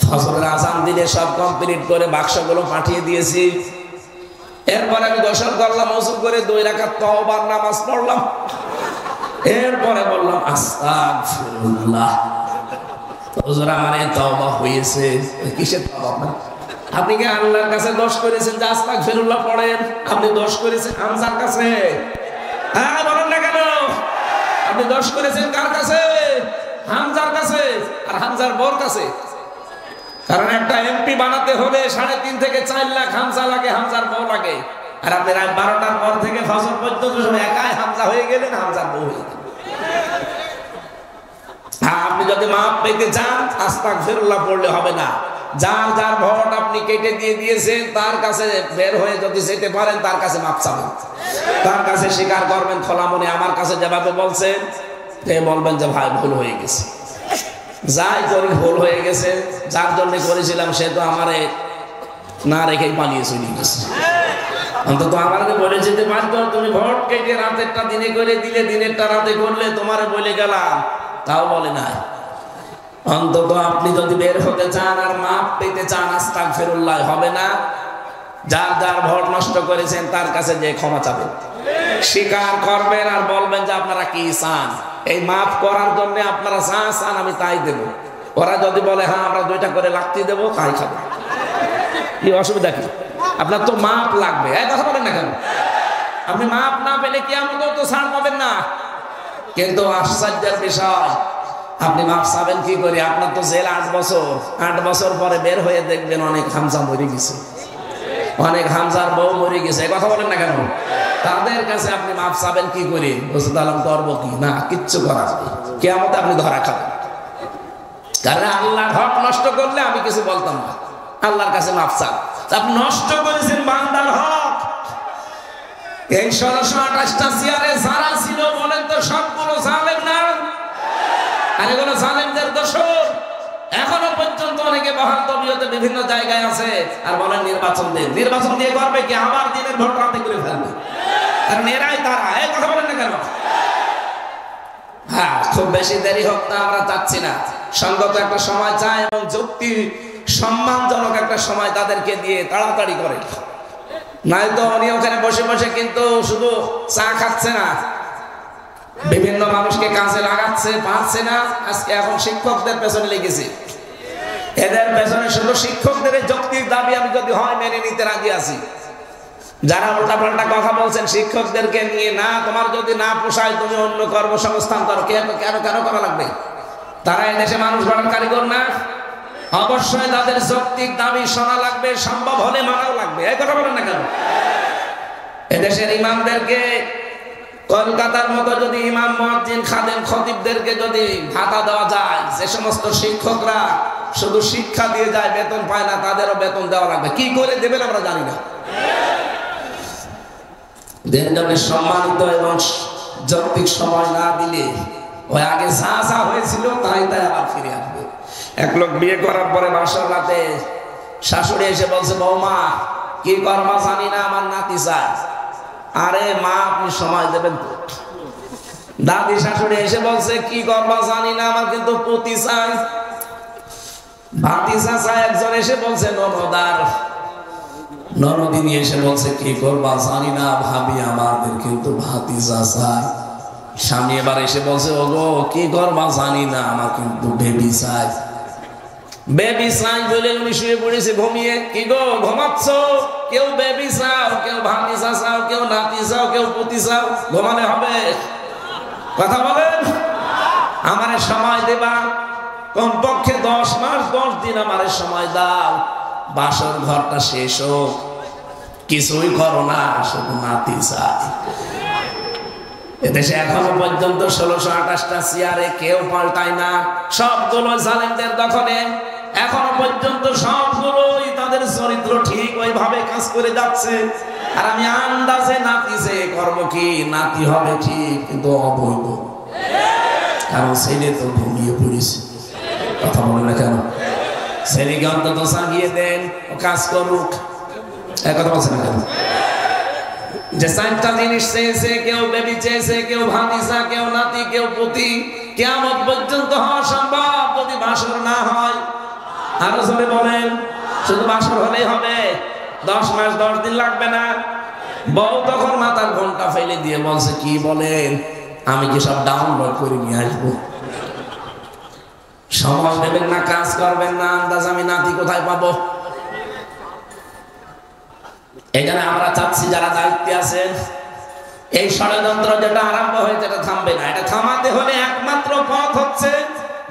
ফজরের আজান দিলে সব কমপ্লিট করে বাক্সগুলো পাঠিয়ে দিয়েছি। এরপর আমি গোসল করলাম, ওযু করে 2 রাকাত তওবার নামাজ পড়লাম। এরপরে বললাম আস্তাগফিরুল্লাহ। হুজুর আমার এই তওবা হয়েছে। কিসের তওবা? আপনি কি আল্লাহর কাছে দোষ করেছেন যে আস্তাগফিরুল্লাহ পড়েন? আপনি দোষ করেছেন হামজার কাছে। হ্যাঁ বলেন না কেন? আপনি দোষ করেছেন কার কাছে? হামজার কাছে, আর হামজার বউর কাছে। কারণ একটা এমপি বানাতে হলে 3.5 থেকে 4 লাখ হামজা লাগে, হামজার বউ লাগে। আর আপনি রাত 12টার পর থেকে ফজর পর্যন্ত একাই হামজা হয়ে গেলেন, হামজার বউ হয়ে গেলেন। আপনি যদি মাপ পেতে চান আস্তাগফিরুল্লাহ পড়লে হবে না, যার যার ভোট আপনি কেটে দিয়ে দিয়েছেন তার কাছে বের হয়ে যদি যেতে পারেন তার কাছে মাপ চাবেন, তার কাছে স্বীকার করবেন খোলা মনে। আমার কাছে যেভাবে বলছেন বলবেন যে ভাই ভুল হয়ে গেছে, যাই করি ভুল হয়ে গেছে, যার জন্য করেছিলাম সে তো আমারে না রেখেই পালিয়ে চলে গেছে। অন্তত আমাকে বলে যেতে পারতো তুমি ভোট কেটে রাতেরটা দিনে করে দিলে, দিনেরটা রাতে করলে, তোমারে বলে গেলাম, তাও বলে না। অন্তত আপনি যদি বের হতে চান আর মাপ পেতে চান, আস্তাগফিরুল্লাহ হবে না, যার যার ভোট নষ্ট করেছেন তার কাছে যে ক্ষমা চাবেন, স্বীকার করবেন আর বলবেন যে আপনারা কি চান। এই মাফ করার জন্য আপনারা যা চান আমি তাই দেব। ওরা যদি বলে হ্যাঁ আমরা 2টা করে লাঠি দেবো, তাই খাবো, কি অসুবিধা কি? আপনার তো মাপ লাগবে, এই কথা বলেন না কেন? আপনি মাপ না পেলে কি আমাকেও তো ছাড় পাবেন না। কিন্তু আশ্চর্যের বিষয়, আপনি মাপ চাবেন কি করে? আপনার তো জেল 8 বছর, 8 বছর পরে বের হয়ে দেখবেন অনেক হামজা মরে গেছে, অনেক হামজার বউ মরে গেছে, এই কথা বলেন না কেন? তাদের কাছে আপনি মাপ চাবেন কি করে? বুঝতে পারলাম করবো কি না, কিচ্ছু করা যাবে, কিয়ামতে আপনি ধরা খাবেন। কারণ আল্লাহর হক নষ্ট করলে আমি কিছু বলতাম না, আল্লাহর কাছে মাপ চান। আপনি নষ্ট করেছেন বান্দার হক। এই 1628টা চেয়ারে যারা ছিল বলেন তো সবগুলো জালেম না? আর এগুলো জালেমদের দোষর। এখনো পর্যন্ত অনেকে বহাল তবিয়তে বিভিন্ন জায়গায় আছে আর বলেন নির্বাচন দিন, নির্বাচন দিয়ে করবে কি? আবার দিনের ভোট রাতে করে ফেলবে, কারণ এরাই তারা। এই কথা বলেন না কেন? হ্যাঁ, খুব বেশি দেরি হোক না আমরা চাচ্ছি না, সঙ্গত একটা সময় চাই এবং যুক্তি সম্মানজনক একটা সময় তাদেরকে দিয়ে তাড়াতাড়ি করে। নাই তো উনি ওখানে বসে বসে কিন্তু শুধু চা খাচ্ছে না, বিভিন্ন মানুষকে কাজে লাগাচ্ছে, পারছে না। আজকে এখন শিক্ষকদের পেছনে লেগেছে, এদের পেছনে শুধু শিক্ষকদের যৌক্তিক দাবি আমি যদি হয় মেনে নিতে রাজি আছি। যারা উল্টাপাল্টা কথা বলছেন শিক্ষকদেরকে নিয়ে, না তোমার যদি না পোষায় তুমি অন্য কর্মসংস্থান করো, কেন করা লাগবে? তারা এদেশে মানুষ গড়ার কারিগর না? অবশ্যই তাদের যৌক্তিক দাবি শোনা লাগবে, সম্ভব হলে মানাও লাগবে। এই কথা বলেন না কেন? এদেশের ইমামদেরকে কলকাতার মতো যদি ইমাম, মুয়াজ্জিন, খাদেম, খতিবদেরকে যদি ভাতা দেওয়া যায়, যে সমস্ত শিক্ষকরা শুধু শিক্ষা দিয়ে যায়, বেতন পায় না, তাদেরও বেতন দেওয়া লাগবে। কি করে দেবেন আমরা জানি না। দিনজনের সম্মানিত এবং যৌক্তিক সময় না দিলে ওই আগে যা যা হয়েছিল তাই তাই আবার ফিরে আসবে। এক লোক বিয়ে করার পরে বাসার রাতে শাশুড়ি এসে বলছে, বৌমা কি করবা জানি না, আমার নাতি চায়। আরে মা আপনি সময় দেবেন তো। দাদি শাশুড়ি এসে বলছে, কি করবা জানি না, আমার কিন্তু পুতি চাই। ভাতিজা চায় একজন এসে বলছে, ননদার ননদিনী এসে বলছে, কি করবা জানি না ভাবি, আমাদের কিন্তু ভাতিজা চাই। স্বামী এবার এসে বলছে, ওগো কি করবা জানি না, আমার কিন্তু বেবি চাই। বেবি চাই বলে উনি শুয়ে পড়েছে ঘুমিয়ে। কি গো ঘুমাচ্ছ? কেউ বেবি চাও, কেউ ভাতিজা চাও, কেউ নাতি চাও, কেউ পুতি চাও, ঘুমালে হবে? কথা বলেন। আমারে সময় দেবা, কমপক্ষে 10 মাস 10 দিন আমারে সময় দাও, বাসর ঘরটা শেষ হোক, কিছুই করো না, শুধু নাতি চাই। এদেশে এখনো পর্যন্ত 1628টা চেয়ারে কেউ পাল্টায় না, সবগুলো জালেমদের দখলে। এখনো পর্যন্ত সবগুলোই তাদের চরিত্র ঠিক ওইভাবে কাজ করে যাচ্ছে। আর আমি আন্দাজে নাতি যে করবো কি, নাতি হবে ঠিক কিন্তু অবৈধ, কারণ ছেলে তো ঘুমিয়ে পড়েছে। কথা বলে না কেন? ছেলেকে অন্তত জাগিয়ে দেন, ও কাজ করুক। কথা বলছে না কেন? যে 4টা জিনিস চেয়েছে, কেউ বেবি চেয়েছে, কেউ ভাতিজা, কেউ নাতি, কেউ পুতি, কিয়ামত পর্যন্ত হওয়া সম্ভব যদি বাসর না হয়। আরো জোরে বলেন, শুধু বাসর হলেই হবে? 10 মাস 10 দিন লাগবে না। বউ তখন মাথার ঘন্টা ফেলে দিয়ে বলছে, কি বলেন, আমি কি সব ডাউনলোড করে নিয়ে আসবো? সময় দেবেন না, কাজ করবেন না, আন্দাজ আমি নাতি কোথায় পাবো? এখানে আমরা চাচ্ছি যারা দায়িত্বে আছেন, এই ষড়যন্ত্র যেটা আরম্ভ হয়েছে এটা থামবে না। এটা থামাতে হলে একমাত্র পথ হচ্ছে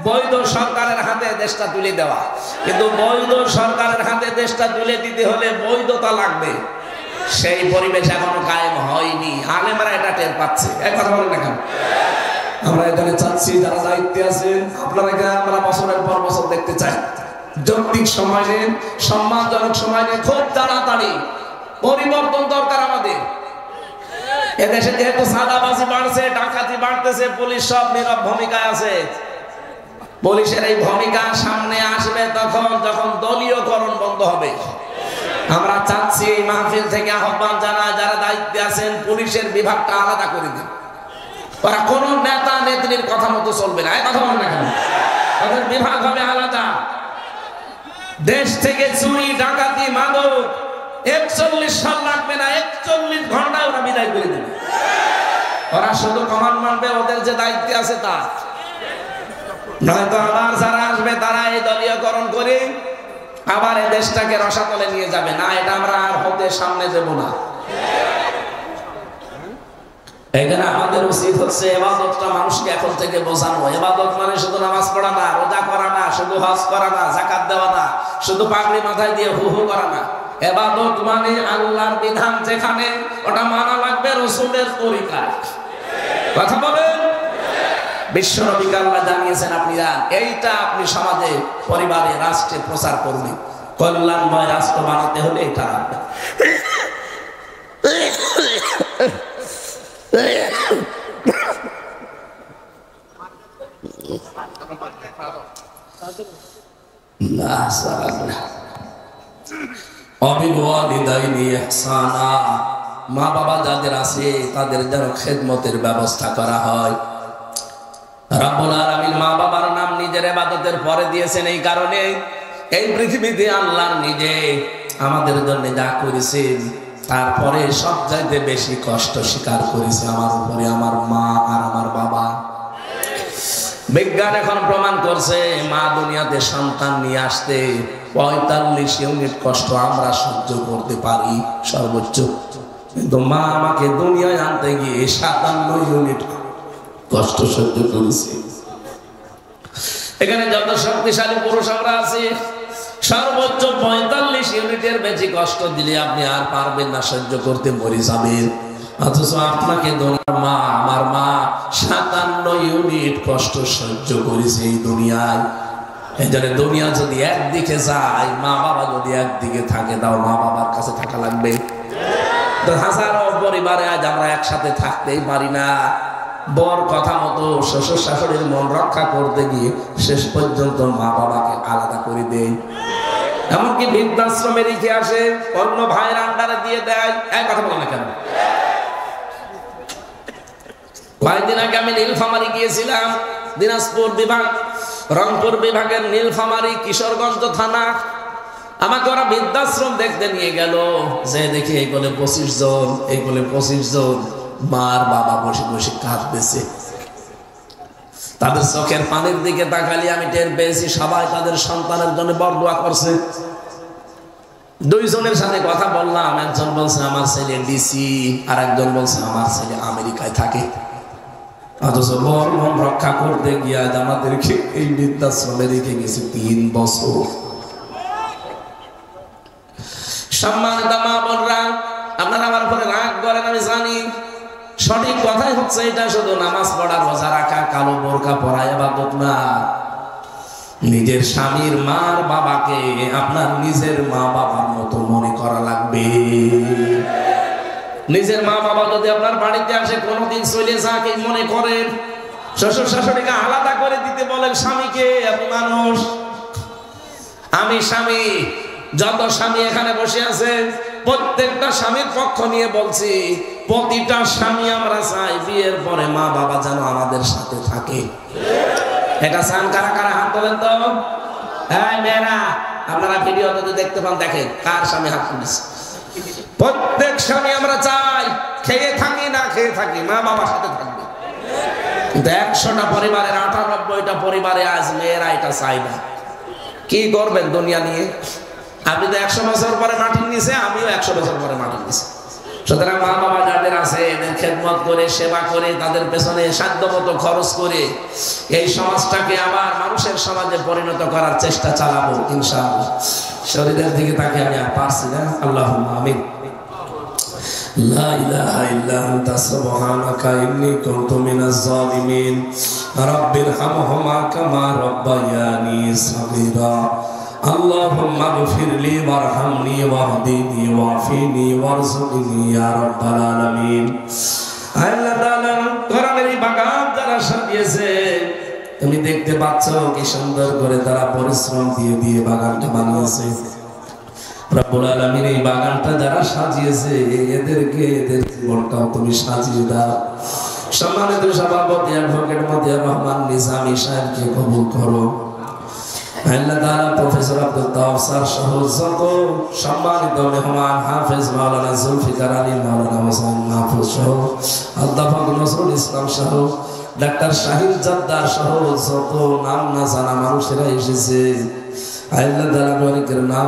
বৈধ সরকারের হাতে দেশটা তুলে দেওয়া। কিন্তু বৈধ সরকারের হাতে দেশটা তুলে দিতে হলে বৈধতা লাগবে, সেই পরিবেশ এখনো কায়েম হয়নি। আলেমরা এটা টের পাচ্ছে। এক কথা বলেন না কেন? আমরা এখানে চাচ্ছি যারা দায়িত্বে আছেন, আপনারা আমরা বছরের পর বছর দেখতে চাই যৌক্তিক সময় নেন, সম্মানজনক সময় নেন, খুব তাড়াতাড়ি পরিবর্তন দরকার আমাদের। এদেশে যেহেতু সাদাবাজি বাড়ছে, ডাকাতি বাড়তেছে, পুলিশ সব নীরব ভূমিকায় আছে। পুলিশের এই ভূমিকা সামনে আসবে তখন যখন দলীয়করণ বন্ধ হবে। আমরা চাচ্ছি এই মাহফিল থেকে আহ্বান জানাই, যারা দায়িত্বে আছেন পুলিশের বিভাগটা আলাদা করে দিন। ওরা কোন নেতা নেত্রীর কথা মতো চলবে না, কথা বলেন না কেন? ওদের বিভাগ হবে আলাদা। দেশ থেকে চুরি ডাকাতি মাদক 41 সাল লাগবে না, 41 ঘন্টায় ওরা বিদায় করে দেবে। ওরা শুধু কমান্ড মানবে, ওদের যে দায়িত্ব আছে তা। নয়তো আবার যারা আসবে তারা এই দলীয়করণ করে আবার এই দেশটাকে রসাতলে নিয়ে যাবে না। এটা আমরা আর হতে সামনে যাব না। এখানে আমাদের উচিত হচ্ছে ইবাদতটা মানুষকে এখন থেকে বোঝানো। ইবাদত মানে শুধু নামাজ পড়া না, রোজা করা না, শুধু হজ করা না, যাকাত দেওয়া না, শুধু পাগড়ি মাথায় দিয়ে হু হু করা না। ইবাদত মানে আল্লাহর বিধান যেখানে, ওটা মানা লাগবে রাসূলের তরিকায়। কথা বলেন। বিশ্বনবী আল্লাহ জানিয়েছেন আপনি যান, এইটা আপনি সমাজে, পরিবারে, রাষ্ট্রে প্রচার করবেন। কল্যাণময় রাষ্ট্র বানাতে হলে এটা রাখবেন। মা বাবা যাদের আছে তাদের যেন খেদমতের ব্যবস্থা করা হয়। রব্বুল আলামিন মা বাবার নাম নিজের ইবাদতের পরে দিয়েছেন। এই কারণে এই পৃথিবীতে আল্লাহ নিজে আমাদের জন্য যা করেছেন তারপরে সবচাইতে বেশি কষ্ট স্বীকার করেছে আমার উপরে আমার মা আর আমার বাবা। বিজ্ঞান এখন প্রমাণ করছে মা দুনিয়াতে সন্তান নিয়ে আসতে 45 ইউনিট কষ্ট আমরা সহ্য করতে পারি সর্বোচ্চ, কিন্তু মা আমাকে দুনিয়ায় আনতে গিয়ে 57 ইউনিট কষ্ট সহ্য করেছে। এখানে যত শক্তিশালী পুরুষ আমরা আছি সর্বোচ্চ 45 ইউনিটের বেশি কষ্ট দিলে আপনি আর পারবেন না সহ্য করতে, মরে যাবেন। অথচ আপনাকে মা, আমার মা 57 ইউনিট কষ্ট সহ্য করেছে এই দুনিয়ায়। এই জন্য দুনিয়া যদি একদিকে যায়, মা বাবা যদি একদিকে থাকে, দাও মা বাবার কাছে থাকা লাগবে। হাজারো পরিবারে আজ আমরা একসাথে থাকতেই পারি না। বর কথা মতো শ্বশুর শাশুড়ির মন রক্ষা করতে গিয়ে শেষ পর্যন্ত মা বাবাকে আলাদা করে দেয়। এমনকি বৃদ্ধাশ্রমে রেখে আসে, অন্য ভাইয়ের আন্ডারে দিয়ে দেয়। এক কথা বলে না কেন? কয়েকদিন আগে আমি নীলফামারী গিয়েছিলাম, দিনাজপুর বিভাগ, রংপুর বিভাগের নীলফামারী কিশোরগঞ্জ থানা। আমাকে ওরা বৃদ্ধাশ্রম দেখতে নিয়ে গেল। যে দেখি এই বলে 25 জন, এই বলে 25 জন মার বাবা বসে বসে কাঁদতেছে। তাদের চোখের পানির দিকে তাকালি আমি টের পেয়েছি সবাই তাদের সন্তানের জন্য বরদোয়া করছে। 2 জনের সাথে কথা বললাম, একজন বলছে আমার ছেলে ডিসি, আর একজন বলছে আমার ছেলে আমেরিকায় থাকে। অথচ বর মন রক্ষা করতে গিয়ে আজ আমাদেরকে এই বৃদ্ধাশ্রমে রেখে গেছে 3 বছর। সম্মানিত মা বোনরা, আপনারা আমার উপরে রাগ করেন আমি জানি, সঠিক কথাই হচ্ছে এটা শুধু নামাজ পড়া, রোজা রাখা, কালো বোরকা পরা ইবাদত না। নিজের স্বামীর মার বাবাকে আপনার নিজের মা বাবার মতো মনে করা লাগবে। নিজের মা বাবা যদি আপনার বাড়িতে আসে কোনোদিন চলে যাকে মনে করেন, শ্বশুর শাশুড়িকে আলাদা করে দিতে বলেন স্বামীকে। আপনি মানুষ, আমি স্বামী। যত স্বামী এখানে বসে আছেন প্রত্যেকটা স্বামীর পক্ষ নিয়ে বলছি, প্রতিটা স্বামী আমরা চাই বিয়ের পরে মা বাবা যেন আমাদের সাথে থাকে। এটা চান কারা কারা? হাত তোলেন তো। হ্যাঁ মেয়েরা, আপনারা ভিডিও যদি দেখতে পান দেখেন কার স্বামী হাত তুলেছে। প্রত্যেক স্বামী আমরা চাই খেয়ে থাকি না খেয়ে থাকি মা বাবার সাথে থাকবে। কিন্তু 100টা পরিবারের 98টা পরিবারে আজ মেয়েরা এটা চাই না। কি করবেন দুনিয়া নিয়ে? আপনি তো 100 বছর পরে মাটির নিচে, আমিও 100 বছর পরে মাটির নিচে। সুতরাং মা বাবা যাদের আছে এদের খেদমত করে, সেবা করে, তাদের পেছনে সাধ্যমতো খরচ করে এই সমাজটাকে আবার মানুষের সমাজে পরিণত করার চেষ্টা চালাবো ইনশাআল্লাহ। শরীরের দিকে তাকে আমি আর পারছি না। আল্লাহুম্মা আমিন। লা ইলাহা ইল্লা আনতা সুবহানাকা ইন্নী কুনতু মিনাজ জালিমিন। রাব্বিরহামহুমা কামা রাব্বায়ানি সাগীরা। আল্লাহুম্মা গফিরলি ওয়ারহামনি ওয়াহদিনি ওয়াফিনি ওয়ারযুকনি ইয়া রাব্বাল আলামিন। আল্লাহ তাআলা কোরআনের এই বাগান যারা সাজিয়েছে তুমি দেখতে পাচ্ছ কি সুন্দর করে তারা পরিশ্রম দিয়ে দিয়ে বাগানটা বানিয়েছে। রব্বুল আলামিন এই বাগানটা যারা সাজিয়েছে এদেরকে এদের জীবনটাও তুমি সাজিয়ে দাও। সম্মানিত সভাপতি অ্যাডভোকেট মতিয়ার রহমান নিজামী সাহেবকে কবুল করো। আল্লাহ তাআলা প্রফেসর আব্দুল তাওয়াব স্যার সহ যত সম্মানিত মেহমান হাফেজ মাওলানা জুলফিকার আলী, মাওলানা হোসেন মাহফুজ সহ অধ্যাপক নজরুল ইসলাম সহ ডাক্তার শাহিদ জাদ্দার সহ যত নাম না জানা মানুষেরা এসেছে, আল্লাহ তাআলা অনেকের নাম